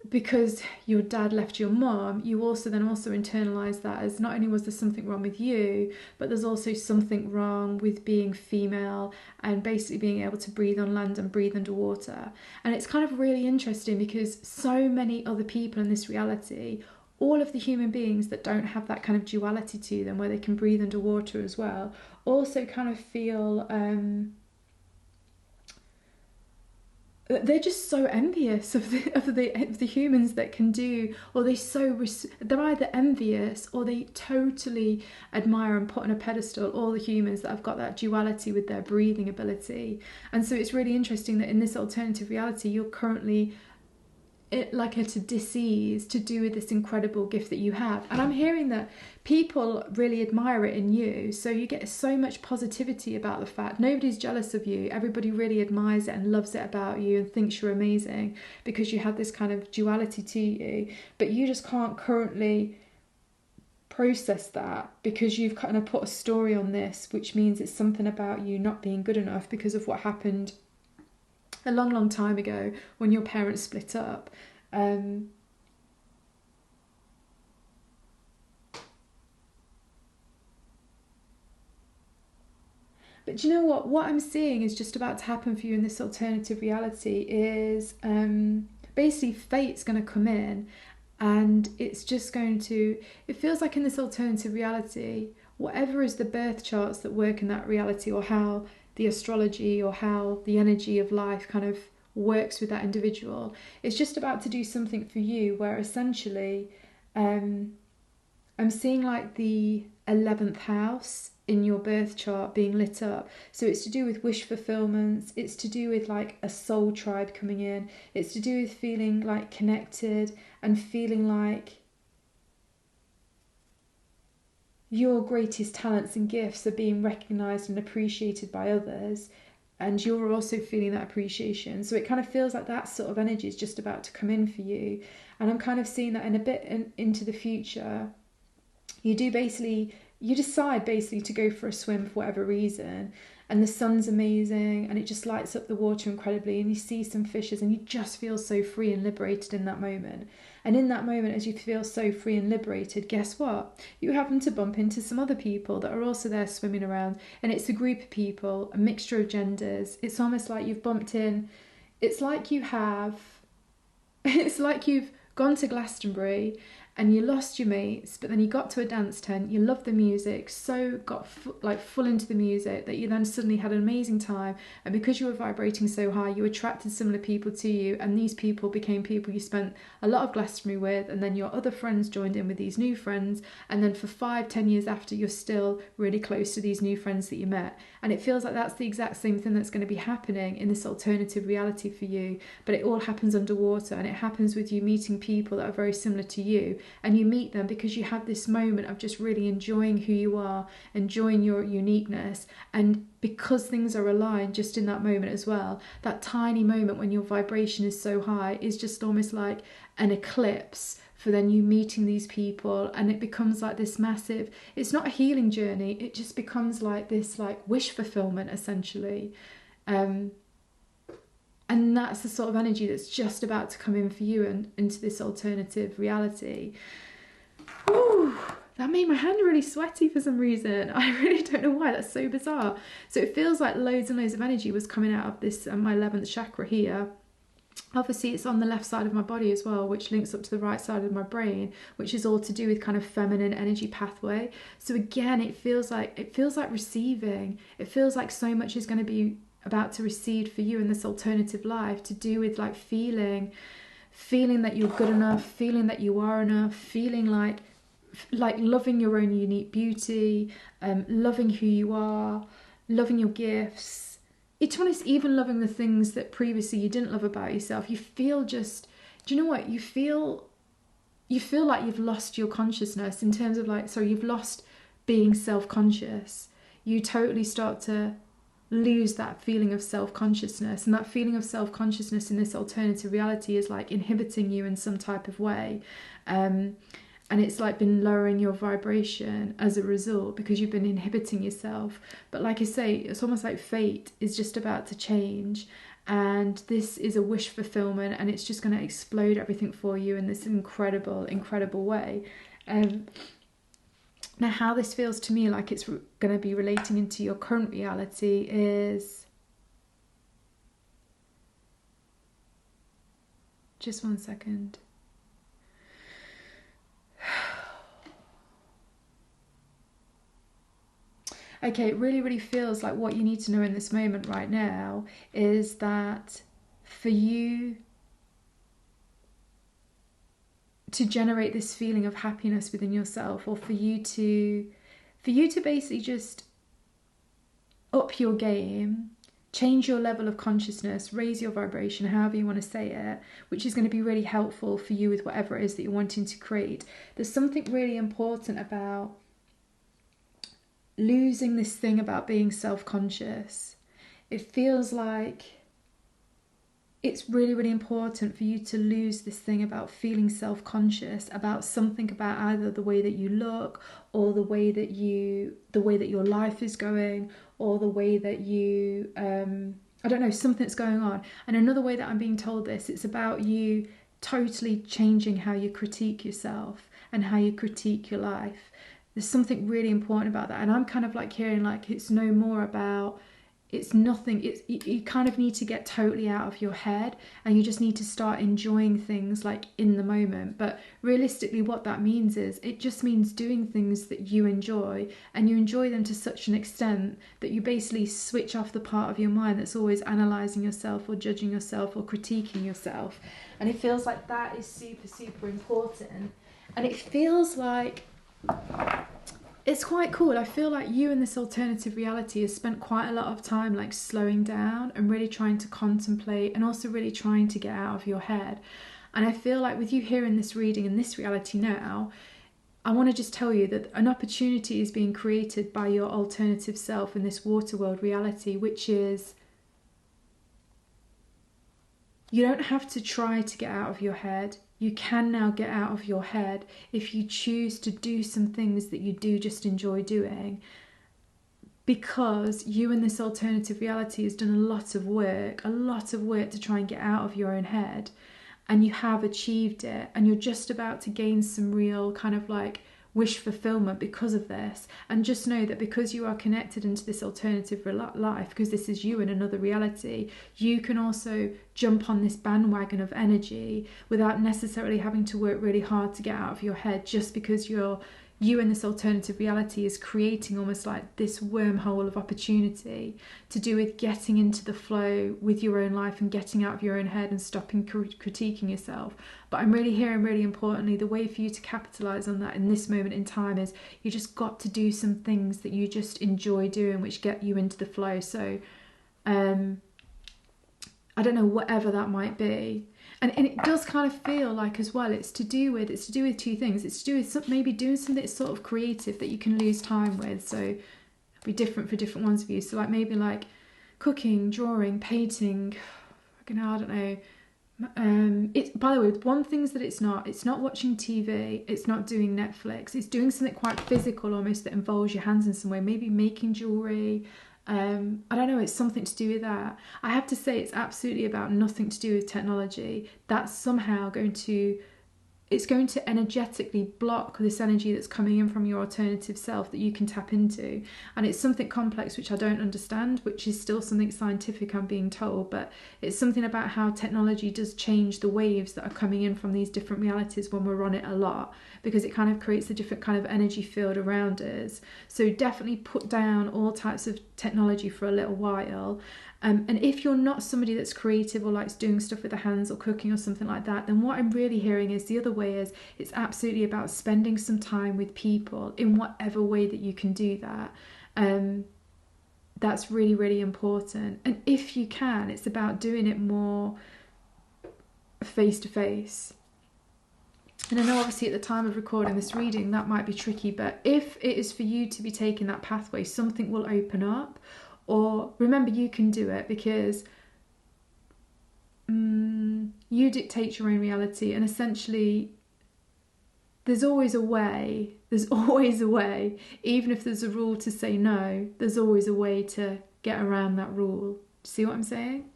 because your dad left your mom, you also internalized that as not only was there something wrong with you, but there's also something wrong with being female and basically being able to breathe on land and breathe underwater. And it's kind of really interesting because so many other people in this reality, all of the human beings that don't have that kind of duality to them, where they can breathe underwater as well, also kind of feel they're just so envious of the humans that can do, or they're either envious or they totally admire and put on a pedestal all the humans that have got that duality with their breathing ability. And so it's really interesting that in this alternative reality, you're currently like at a dis-ease to do with this incredible gift that you have. And I'm hearing that people really admire it in you, so you get so much positivity about the fact nobody's jealous of you. Everybody really admires it and loves it about you and thinks you're amazing because you have this kind of duality to you, but you just can't currently process that because you've kind of put a story on this, which means it's something about you not being good enough because of what happened a long, long time ago when your parents split up. But do you know what I'm seeing is just about to happen for you in this alternative reality is basically fate's going to come in, and it's just going to, it feels like in this alternative reality, whatever is the birth charts that work in that reality, or how the astrology or how the energy of life kind of works with that individual, it's just about to do something for you where essentially I'm seeing like the 11th house in your birth chart being lit up. So it's to do with wish fulfillments, it's to do with like a soul tribe coming in, it's to do with feeling like connected and feeling like your greatest talents and gifts are being recognised and appreciated by others, and you're also feeling that appreciation. So it kind of feels like that sort of energy is just about to come in for you. And I'm kind of seeing that in a bit into the future, you decide basically to go for a swim for whatever reason, and the sun's amazing and it just lights up the water incredibly, and you see some fishes and you just feel so free and liberated in that moment. And in that moment, as you feel so free and liberated, guess what? You happen to bump into some other people that are also there swimming around, and it's a group of people, a mixture of genders. It's almost like you've bumped in. It's like you've gone to Glastonbury and you lost your mates, but then you got to a dance tent, you loved the music, so got full into the music that you then suddenly had an amazing time, and because you were vibrating so high, you attracted similar people to you, and these people became people you spent a lot of Glastonbury with, and then your other friends joined in with these new friends, and then for 5-10 years after, you're still really close to these new friends that you met. And it feels like that's the exact same thing that's going to be happening in this alternative reality for you, but it all happens underwater, and it happens with you meeting people that are very similar to you. And you meet them because you have this moment of just really enjoying who you are, enjoying your uniqueness, and because things are aligned just in that moment as well, that tiny moment when your vibration is so high is just almost like an eclipse for then you meeting these people, and it becomes like this massive, it's not a healing journey, it just becomes like this like wish fulfillment essentially. And that's the sort of energy that's just about to come in for you and into this alternative reality. Ooh, that made my hand really sweaty for some reason. I really don't know why, that's so bizarre. So it feels like loads and loads of energy was coming out of this, my 11th chakra here. Obviously it's on the left side of my body as well, which links up to the right side of my brain, which is all to do with kind of feminine energy pathway. So again, it feels like receiving. It feels like so much is going to be about to recede for you in this alternative life, to do with like feeling that you're good enough, feeling that you are enough, feeling like loving your own unique beauty, loving who you are, loving your gifts. It's honest, even loving the things that previously you didn't love about yourself. You feel just, do you know what? You feel like you've lost your consciousness in terms of you've lost being self-conscious. You totally start to lose that feeling of self-consciousness, and that feeling of self-consciousness in this alternative reality is like inhibiting you in some type of way, and it's like been lowering your vibration as a result because you've been inhibiting yourself. But like I say, it's almost like fate is just about to change, and this is a wish fulfillment, and it's just going to explode everything for you in this incredible way. Now, how this feels to me like it's going to be relating into your current reality is... Just one second. Okay, it really feels like what you need to know in this moment right now is that for you to generate this feeling of happiness within yourself, or for you to basically just up your game, change your level of consciousness, raise your vibration, however you want to say it, which is going to be really helpful for you with whatever it is that you're wanting to create. There's something really important about losing this thing about being self-conscious. It feels like it's really important for you to lose this thing about feeling self-conscious about something, about either the way that you look, or the way that your life is going, or the way that you I don't know, something's going on. And another way that I'm being told this, it's about you totally changing how you critique yourself and how you critique your life. There's something really important about that, and I'm kind of like hearing like it's no more about, it's nothing, you kind of need to get totally out of your head, and you just need to start enjoying things like in the moment. But realistically what that means is, it just means doing things that you enjoy, and you enjoy them to such an extent that you basically switch off the part of your mind that's always analysing yourself or judging yourself or critiquing yourself. And it feels like that is super important, and it feels like it's quite cool. I feel like you in this alternative reality has spent quite a lot of time like slowing down and really trying to contemplate, and also really trying to get out of your head. And I feel like with you here in this reading, in this reality now, I want to just tell you that an opportunity is being created by your alternative self in this water world reality, which is, you don't have to try to get out of your head. You can now get out of your head if you choose to do some things that you do just enjoy doing, because you in this alternative reality has done a lot of work to try and get out of your own head, and you have achieved it, and you're just about to gain some real kind of like wish fulfillment because of this. And just know that because you are connected into this alternative life, because this is you in another reality, you can also jump on this bandwagon of energy without necessarily having to work really hard to get out of your head, just because you in this alternative reality is creating almost like this wormhole of opportunity to do with getting into the flow with your own life and getting out of your own head and stopping critiquing yourself. But I'm really hearing, really importantly, the way for you to capitalize on that in this moment in time is you just got to do some things that you just enjoy doing, which get you into the flow. So I don't know, whatever that might be. And it does kind of feel like as well, it's to do with two things. It's to do with maybe doing something that's sort of creative that you can lose time with. So it'll be different for different ones of you. So like maybe like cooking, drawing, painting, I don't know. It's, by the way, one thing that it's not watching TV, it's not doing Netflix, it's doing something quite physical almost that involves your hands in some way, maybe making jewelry. I don't know, it's something to do with that. I have to say it's absolutely about nothing to do with technology. That's somehow going to energetically block this energy that's coming in from your alternative self that you can tap into. And it's something complex which I don't understand, which is still something scientific I'm being told, but it's something about how technology does change the waves that are coming in from these different realities when we're on it a lot, because it kind of creates a different kind of energy field around us. So definitely put down all types of technology for a little while. And if you're not somebody that's creative or likes doing stuff with the hands or cooking or something like that, then what I'm really hearing is the other way is it's absolutely about spending some time with people in whatever way that you can do that. That's really, really important. And if you can, it's about doing it more face to face. And I know obviously at the time of recording this reading that might be tricky, but if it is for you to be taking that pathway, something will open up. Or remember, you can do it because you dictate your own reality, and essentially there's always a way, even if there's a rule to say no, there's always a way to get around that rule. See what I'm saying?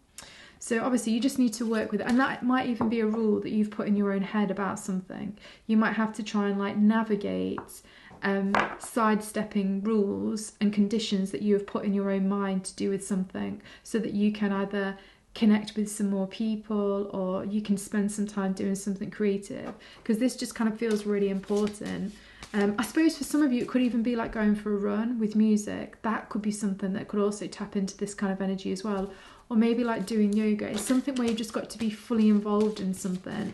So obviously you just need to work with it, and that might even be a rule that you've put in your own head about something. You might have to try and like navigate sidestepping rules and conditions that you have put in your own mind to do with something, so that you can either connect with some more people or you can spend some time doing something creative, because this just kind of feels really important. I suppose for some of you it could even be like going for a run with music. That could be something that could also tap into this kind of energy as well. Or maybe like doing yoga. It's something where you've just got to be fully involved in something.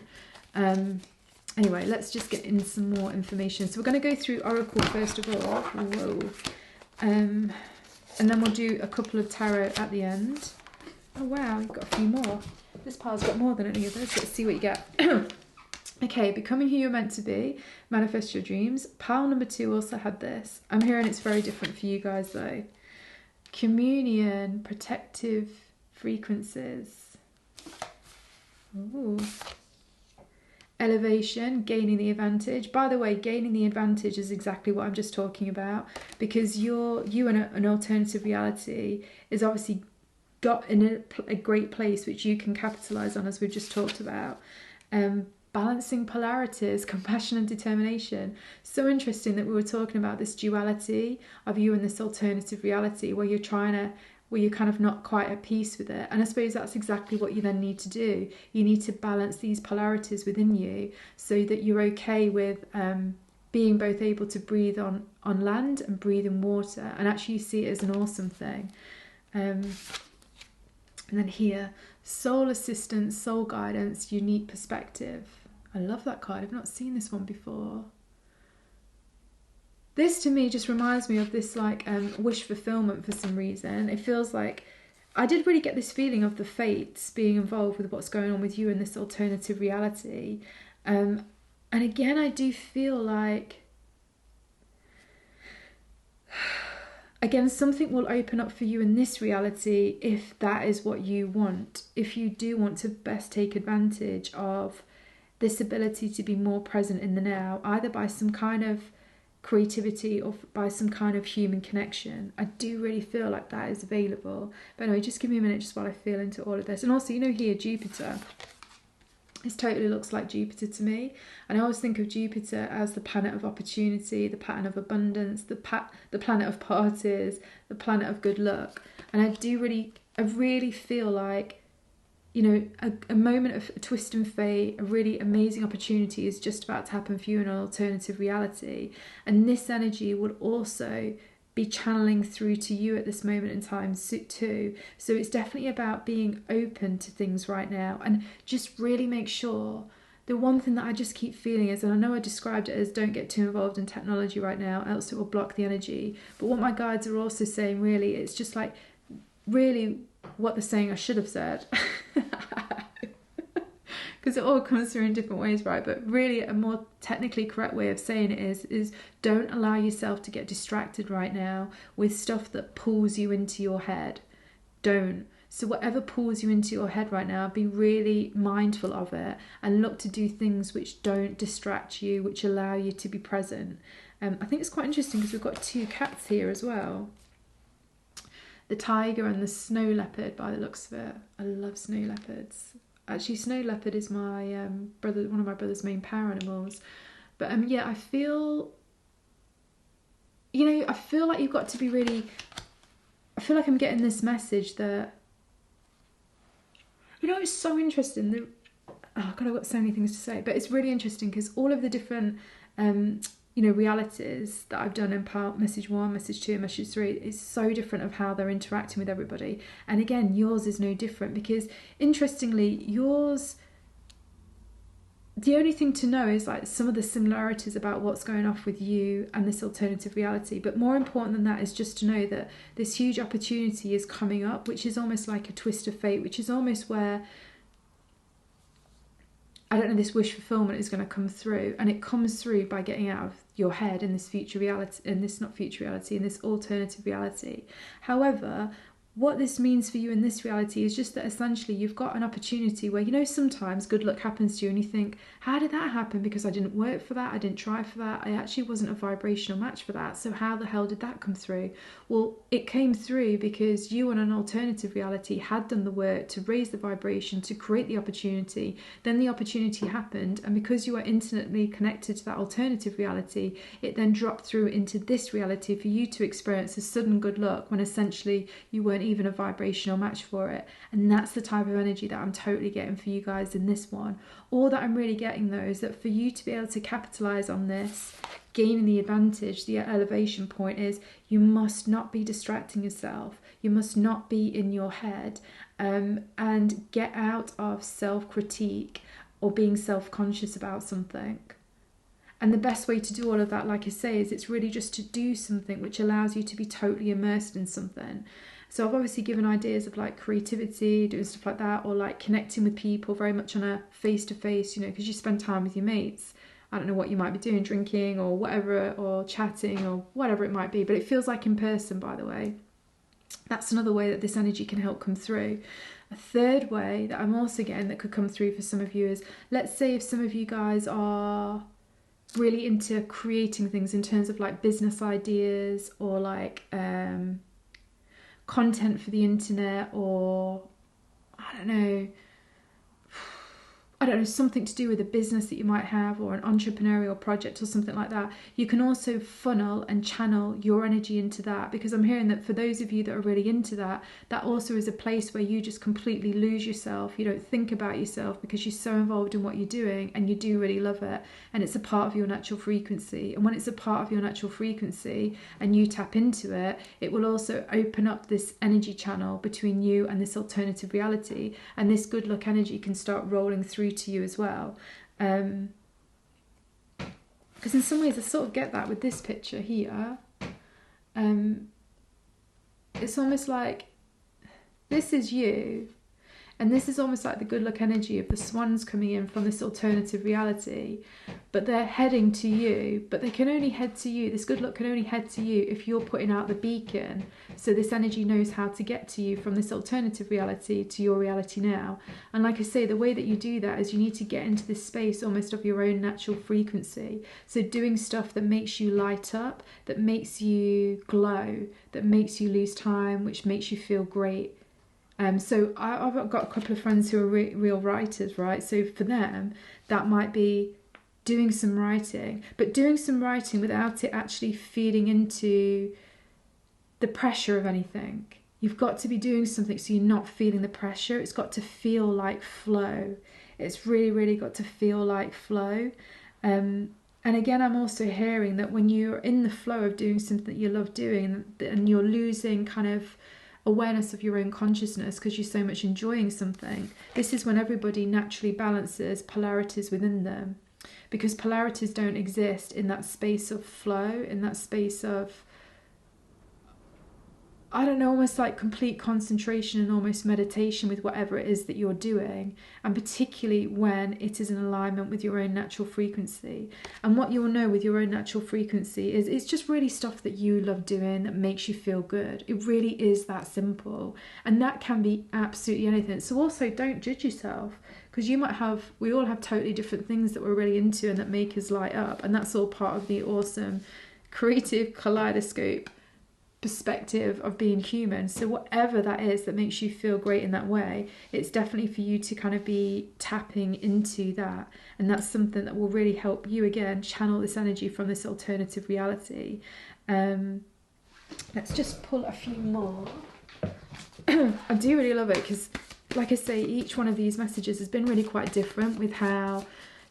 Anyway, let's just get in some more information. So we're going to go through Oracle first of all. Whoa. And then we'll do a couple of tarot at the end. Oh wow, you've got a few more. This pile's got more than any others. Let's see what you get. Okay, becoming who you're meant to be. Manifest your dreams. Pile number 2 also had this. I'm hearing it's very different for you guys though. Communion, protective frequencies. Ooh. Elevation, gaining the advantage. By the way, gaining the advantage is exactly what I'm just talking about, because you in an alternative reality is obviously got in a great place which you can capitalize on, as we've just talked about. Balancing polarities, compassion and determination. So interesting that we were talking about this duality of you in this alternative reality where you're kind of not quite at peace with it. And I suppose that's exactly what you then need to do. You need to balance these polarities within you so that you're okay with being both able to breathe on land and breathe in water, and actually see it as an awesome thing. And then here, soul assistance, soul guidance, unique perspective. I love that card. I've not seen this one before. This to me just reminds me of this like wish fulfillment for some reason. It feels like I did really get this feeling of the fates being involved with what's going on with you in this alternative reality. And again, I do feel like, again, something will open up for you in this reality if that is what you want. If you do want to best take advantage of this ability to be more present in the now, either by some kind of creativity or by some kind of human connection. I do really feel like that is available. But anyway, just give me a minute just while I feel into all of this. And also, you know, here, Jupiter. This totally looks like Jupiter to me. And I always think of Jupiter as the planet of opportunity, the planet of abundance, the planet of parties, the planet of good luck. And I really feel like, you know, a moment of a twist and fate, a really amazing opportunity is just about to happen for you in an alternative reality. And this energy will also be channeling through to you at this moment in time too. So it's definitely about being open to things right now, and just really make sure. The one thing that I just keep feeling is, and I know I described it as, don't get too involved in technology right now, else it will block the energy. But what my guides are also saying, really, it's just like, really what they're saying I should have said. Because it all comes through in different ways, right? But really a more technically correct way of saying it is don't allow yourself to get distracted right now with stuff that pulls you into your head. Don't. So whatever pulls you into your head right now, be really mindful of it and look to do things which don't distract you, which allow you to be present. I think it's quite interesting because we've got two cats here as well. The tiger and the snow leopard, by the looks of it. I love snow leopards. Actually, snow leopard is my one of my brother's main power animals. But yeah, I feel like you've got to be really. I feel like I'm getting this message that, you know, it's so interesting. Oh God, I've got so many things to say, but it's really interesting because all of the different realities that I've done in part message 1, message 2, message 3 is so different of how they're interacting with everybody. And again, yours is no different, because interestingly, yours, the only thing to know is like some of the similarities about what's going off with you and this alternative reality. But more important than that is just to know that this huge opportunity is coming up, which is almost like a twist of fate, which is almost where, I don't know, this wish fulfillment is going to come through, and it comes through by getting out of your head in this future reality, in this alternative reality. However, what this means for you in this reality is just that essentially you've got an opportunity where, you know, sometimes good luck happens to you and you think, how did that happen? Because I didn't work for that, I didn't try for that, I actually wasn't a vibrational match for that, so how the hell did that come through? Well, it came through because you in an alternative reality had done the work to raise the vibration, to create the opportunity. Then the opportunity happened, and because you are intimately connected to that alternative reality, it then dropped through into this reality for you to experience a sudden good luck when essentially you weren't even a vibrational match for it. And that's the type of energy that I'm totally getting for you guys in this one. All that I'm really getting though is that for you to be able to capitalize on this, gaining the advantage, the elevation point, is you must not be distracting yourself. You must not be in your head, and get out of self-critique or being self-conscious about something. And the best way to do all of that, like I say, is it's really just to do something which allows you to be totally immersed in something. So I've obviously given ideas of like creativity, doing stuff like that, or like connecting with people very much on a face-to-face, you know, because you spend time with your mates. I don't know what you might be doing, drinking or whatever, or chatting or whatever it might be, but it feels like in person, by the way. That's another way that this energy can help come through. A third way that I'm also getting that could come through for some of you is, let's say if some of you guys are really into creating things in terms of like business ideas or like content for the internet, or I don't know, something to do with a business that you might have, or an entrepreneurial project or something like that. You can also funnel and channel your energy into that, because I'm hearing that for those of you that are really into that, that also is a place where you just completely lose yourself. You don't think about yourself because you're so involved in what you're doing, and you do really love it, and it's a part of your natural frequency. And when it's a part of your natural frequency and you tap into it, it will also open up this energy channel between you and this alternative reality, and this good luck energy can start rolling through to you as well. Because in some ways I sort of get that with this picture here. It's almost like this is you, And this is almost like the good luck energy of the swans coming in from this alternative reality, but they're heading to you, but they can only head to you. This good luck can only head to you if you're putting out the beacon. So this energy knows how to get to you from this alternative reality to your reality now. And like I say, the way that you do that is you need to get into this space almost of your own natural frequency. So doing stuff that makes you light up, that makes you glow, that makes you lose time, which makes you feel great. So I've got a couple of friends who are real writers, right? So for them, that might be doing some writing, but doing some writing without it actually feeding into the pressure of anything. You've got to be doing something so you're not feeling the pressure. It's got to feel like flow. It's really, really got to feel like flow. And again, I'm also hearing that when you're in the flow of doing something that you love doing and you're losing kind of awareness of your own consciousness because you're so much enjoying something, this is when everybody naturally balances polarities within them, because polarities don't exist in that space of flow, in that space of, I don't know, almost like complete concentration and almost meditation with whatever it is that you're doing, and particularly when it is in alignment with your own natural frequency. And what you'll know with your own natural frequency is it's just really stuff that you love doing that makes you feel good. It really is that simple. And that can be absolutely anything. So also don't judge yourself, because we all have totally different things that we're really into and that make us light up. And that's all part of the awesome creative kaleidoscope perspective of being human. So whatever that is that makes you feel great in that way, it's definitely for you to kind of be tapping into that. And that's something that will really help you, again, channel this energy from this alternative reality. Let's just pull a few more. I do really love it because, like I say, each one of these messages has been really quite different with how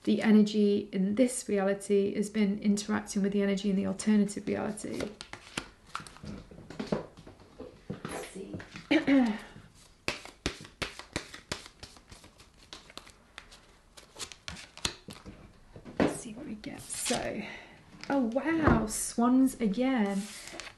the energy in this reality has been interacting with the energy in the alternative reality. Let's see what we get. So, oh wow, swans again.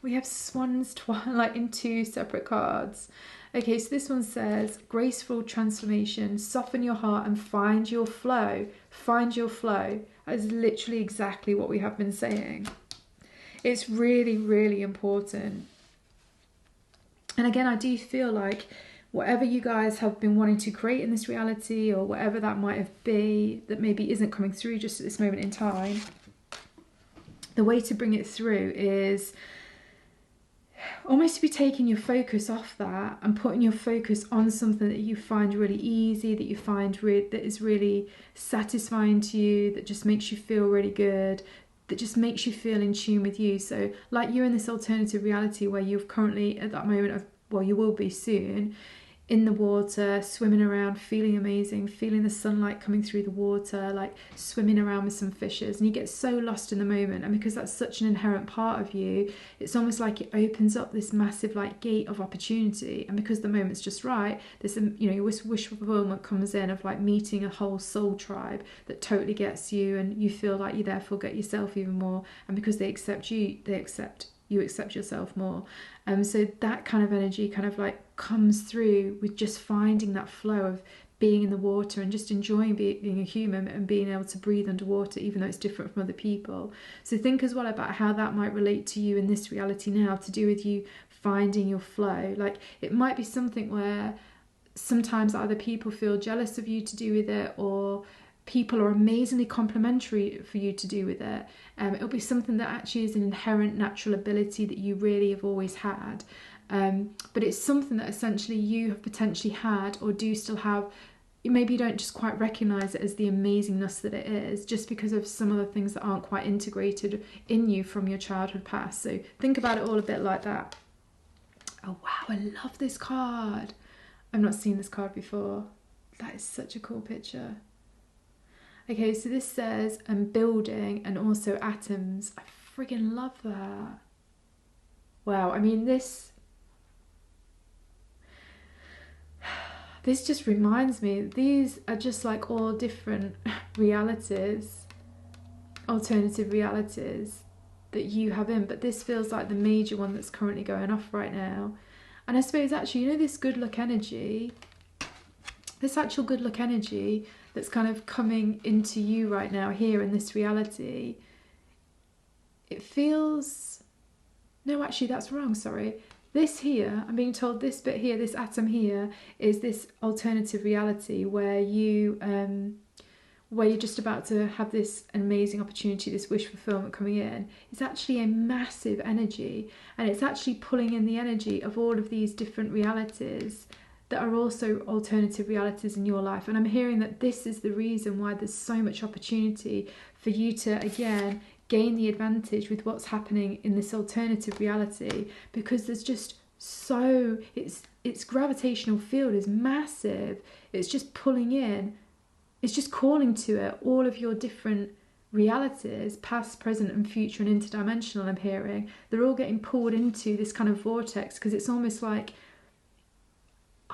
We have swans like in two separate cards. Okay, so this one says graceful transformation, soften your heart and find your flow. Find your flow. That is literally exactly what we have been saying. It's really, really important. And again, I do feel like whatever you guys have been wanting to create in this reality, or whatever that might have been that maybe isn't coming through just at this moment in time, the way to bring it through is almost to be taking your focus off that and putting your focus on something that you find really easy, that you find that is really satisfying to you, that just makes you feel really good, that just makes you feel in tune with you. So like you're in this alternative reality where you're currently at that moment of, well, you will be soon, in the water, swimming around, feeling amazing, feeling the sunlight coming through the water, like swimming around with some fishes, and you get so lost in the moment. And because that's such an inherent part of you, it's almost like it opens up this massive like gate of opportunity. And because the moment's just right, this, you know, your wish fulfillment comes in of like meeting a whole soul tribe that totally gets you, and you feel like you therefore get yourself even more. And because they accept you, you accept yourself more. So that kind of energy kind of like comes through with just finding that flow of being in the water and just enjoying being a human and being able to breathe underwater, even though it's different from other people. So think as well about how that might relate to you in this reality now, to do with you finding your flow. Like it might be something where sometimes either people feel jealous of you to do with it, or people are amazingly complimentary for you to do with it. It'll be something that actually is an inherent natural ability that you really have always had. But it's something that essentially you have potentially had or do still have. Maybe you don't just quite recognise it as the amazingness that it is, just because of some of the things that aren't quite integrated in you from your childhood past. So think about it all a bit like that. Oh wow, I love this card. I've not seen this card before. That is such a cool picture. Okay, so this says building and also atoms. I friggin' love that. Wow, I mean this just reminds me, these are just like all different realities, alternative realities that you have in, but this feels like the major one that's currently going off right now. And I suppose actually, you know, this good luck energy, this actual good luck energy that's kind of coming into you right now here in this reality, it feels, no, actually that's wrong, sorry. This here, I'm being told this bit here, this atom here, is this alternative reality where you're just about to have this amazing opportunity, this wish fulfillment coming in. It's actually a massive energy, and it's actually pulling in the energy of all of these different realities that are also alternative realities in your life. And I'm hearing that this is the reason why there's so much opportunity for you to, again, gain the advantage with what's happening in this alternative reality, because there's just so, its gravitational field is massive. It's just pulling in, it's just calling to it all of your different realities, past, present and future and interdimensional. I'm hearing they're all getting pulled into this kind of vortex, because it's almost like,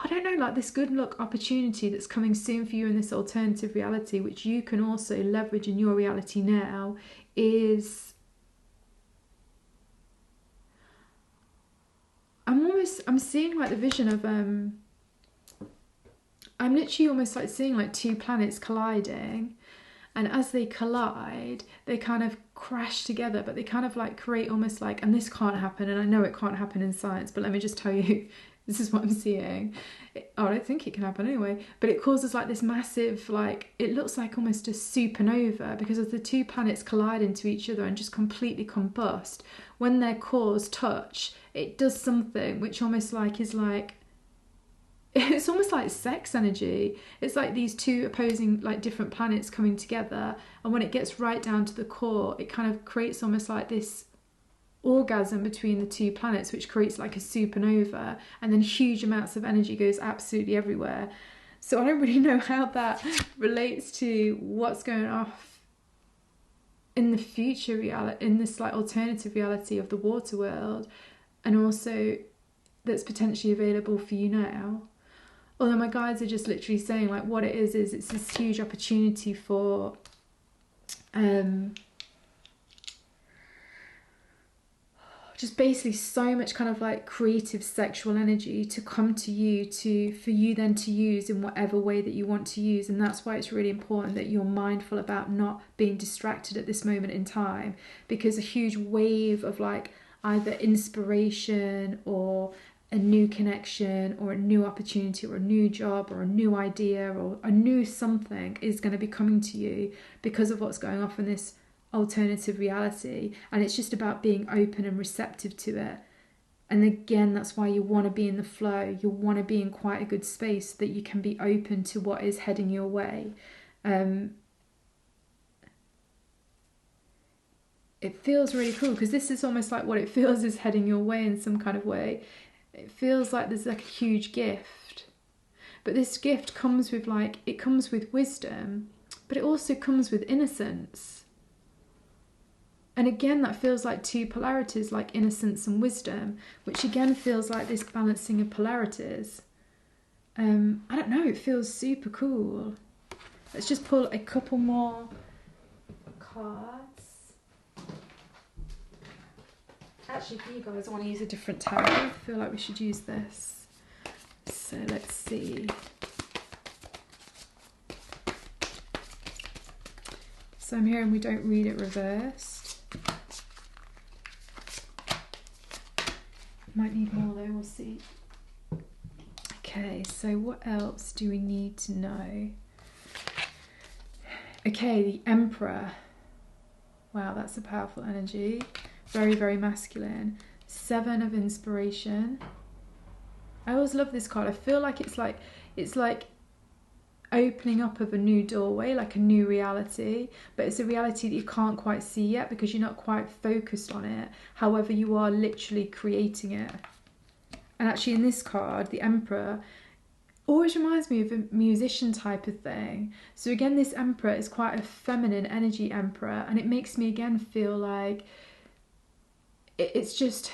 I don't know, like this good luck opportunity that's coming soon for you in this alternative reality, which you can also leverage in your reality now, is, I'm seeing like the vision of, I'm literally almost like seeing like two planets colliding, and as they collide, they kind of crash together, but they kind of like create almost like, and this can't happen, and I know it can't happen in science, but let me just tell you, this is what I'm seeing. I don't think it can happen anyway, but it causes like this massive, like, it looks like almost a supernova, because as the two planets collide into each other and just completely combust, when their cores touch, it does something which almost like is like, it's almost like sex energy. It's like these two opposing, like, different planets coming together, and when it gets right down to the core, it kind of creates almost like this orgasm between the two planets, which creates like a supernova, and then huge amounts of energy goes absolutely everywhere. So I don't really know how that relates to what's going off in the future reality, in this like alternative reality of the water world, and also that's potentially available for you now. Although my guides are just literally saying like what it is it's this huge opportunity for just basically so much kind of like creative sexual energy to come to you, for you then to use in whatever way that you want to use. And that's why it's really important that you're mindful about not being distracted at this moment in time, because a huge wave of like either inspiration or a new connection or a new opportunity or a new job or a new idea or a new something is going to be coming to you because of what's going off in this alternative reality. And it's just about being open and receptive to it. And again, that's why you want to be in the flow. You want to be in quite a good space so that you can be open to what is heading your way. It feels really cool, because this is almost like what it feels is heading your way in some kind of way. It feels like there's like a huge gift, but this gift comes with like, it comes with wisdom, but it also comes with innocence. And again, that feels like two polarities, like innocence and wisdom, which again feels like this balancing of polarities. I don't know, it feels super cool. Let's just pull a couple more cards. Actually, for you guys, I want to use a different tarot. I feel like we should use this. So let's see. So I'm hearing we don't read it reversed. Might need more though, we'll see. Okay, so what else do we need to know? Okay, the Emperor. Wow, that's a powerful energy. Very, very masculine. 7 of Inspiration. I always love this card. I feel like it's like opening up of a new doorway, like a new reality, but it's a reality that you can't quite see yet because you're not quite focused on it. However, you are literally creating it. And actually in this card, the Emperor always reminds me of a musician type of thing. So again, this Emperor is quite a feminine energy Emperor, and it makes me again feel like it's just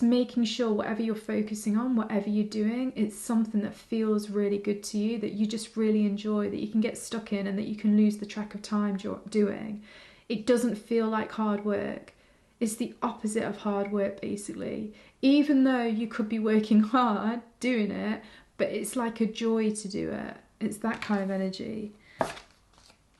making sure whatever you're focusing on, whatever you're doing, it's something that feels really good to you, that you just really enjoy, that you can get stuck in and that you can lose the track of time you're doing. It doesn't feel like hard work. It's the opposite of hard work, basically. Even though you could be working hard doing it, but it's like a joy to do it. It's that kind of energy.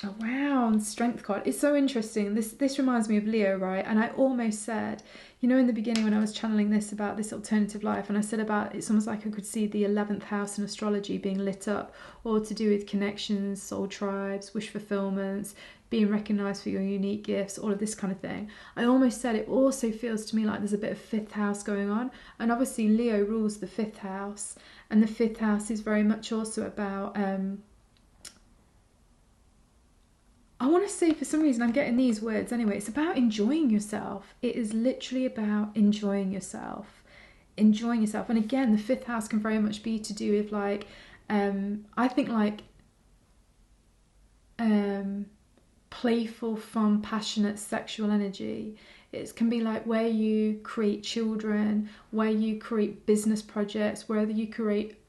Oh, wow, and Strength card. It's so interesting. This reminds me of Leo, right? And I almost said, you know, in the beginning when I was channeling this about this alternative life, and I said about it's almost like I could see the 11th house in astrology being lit up, or to do with connections, soul tribes, wish fulfillments, being recognized for your unique gifts, all of this kind of thing. I almost said it also feels to me like there's a bit of fifth house going on. And obviously Leo rules the fifth house, and the fifth house is very much also about I want to say, for some reason, I'm getting these words anyway. It's about enjoying yourself. It is literally about enjoying yourself. Enjoying yourself. And again, the fifth house can very much be to do with like, I think like playful, fun, passionate sexual energy. It can be like where you create children, where you create business projects, where you create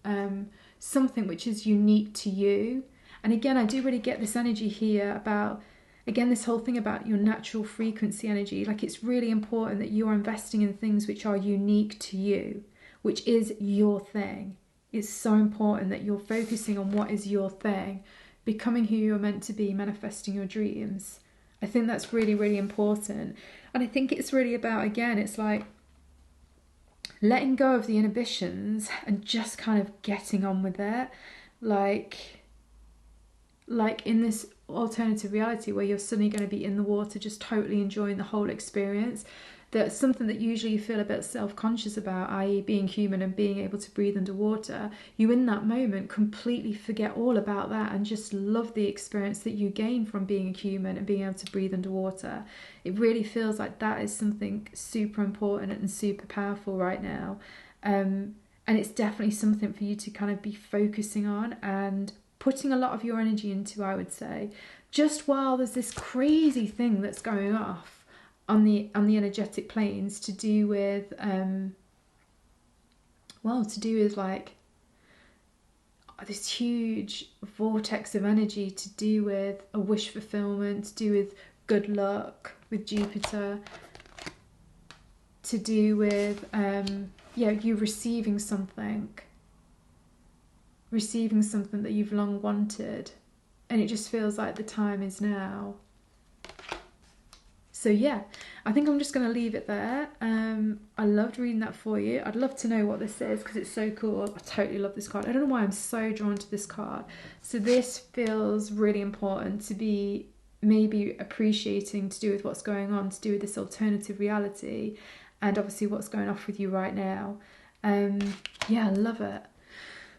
something which is unique to you. And again, I do really get this energy here about, again, this whole thing about your natural frequency energy. Like, it's really important that you are investing in things which are unique to you, which is your thing. It's so important that you're focusing on what is your thing, becoming who you're meant to be, manifesting your dreams. I think that's really, really important. And I think it's really about, again, it's like letting go of the inhibitions and just kind of getting on with it. Like in this alternative reality where you're suddenly going to be in the water, just totally enjoying the whole experience. That's something that usually you feel a bit self-conscious about, i.e. being human and being able to breathe underwater. You in that moment completely forget all about that and just love the experience that you gain from being a human and being able to breathe underwater. It really feels like that is something super important and super powerful right now. And it's definitely something for you to kind of be focusing on and putting a lot of your energy into, I would say, just while there's this crazy thing that's going off on the energetic planes to do with like this huge vortex of energy to do with a wish fulfillment, to do with good luck with Jupiter, to do with you receiving something that you've long wanted, and it just feels like the time is now. So yeah, I think I'm just going to leave it there. I loved reading that for you. I'd love to know what this is because it's so cool. I totally love this card. I don't know why I'm so drawn to this card. So this feels really important to be maybe appreciating, to do with what's going on, to do with this alternative reality, and obviously what's going off with you right now. Yeah, I love it.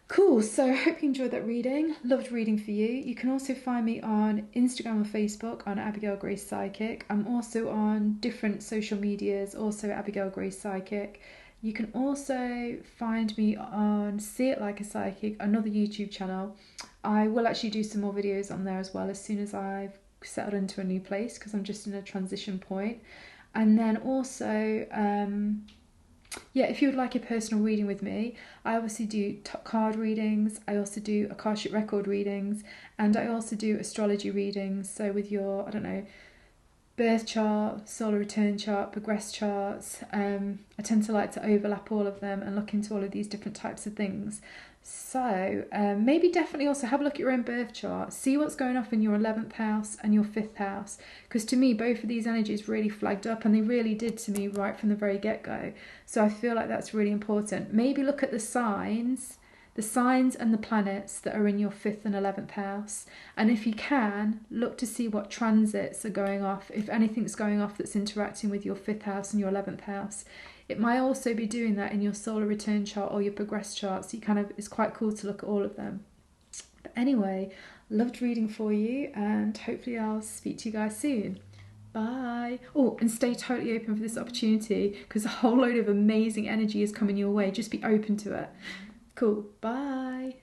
Cool, so I hope you enjoyed that reading. Loved reading for you. You can also find me on Instagram or Facebook on Abigail Grace Psychic. I'm also on different social medias, also Abigail Grace Psychic. You can also find me on See It Like a Psychic, another YouTube channel. I will actually do some more videos on there as well as soon as I've settled into a new place, because I'm just in a transition point. And then also if you would like a personal reading with me, I obviously do card readings, I also do Akashic Record readings, and I also do astrology readings. So with your, birth chart, solar return chart, progress charts, I tend to like to overlap all of them and look into all of these different types of things. So maybe definitely also have a look at your own birth chart, see what's going off in your 11th house and your 5th house, because to me both of these energies really flagged up, and they really did to me right from the very get-go. So I feel like that's really important. Maybe look at the signs and the planets that are in your 5th and 11th house, and if you can, look to see what transits are going off, if anything's going off that's interacting with your 5th house and your 11th house. It might also be doing that in your solar return chart or your progress chart, so it's quite cool to look at all of them. But anyway, loved reading for you, and hopefully I'll speak to you guys soon. Bye. Oh, and stay totally open for this opportunity, because a whole load of amazing energy is coming your way. Just be open to it. Cool. Bye.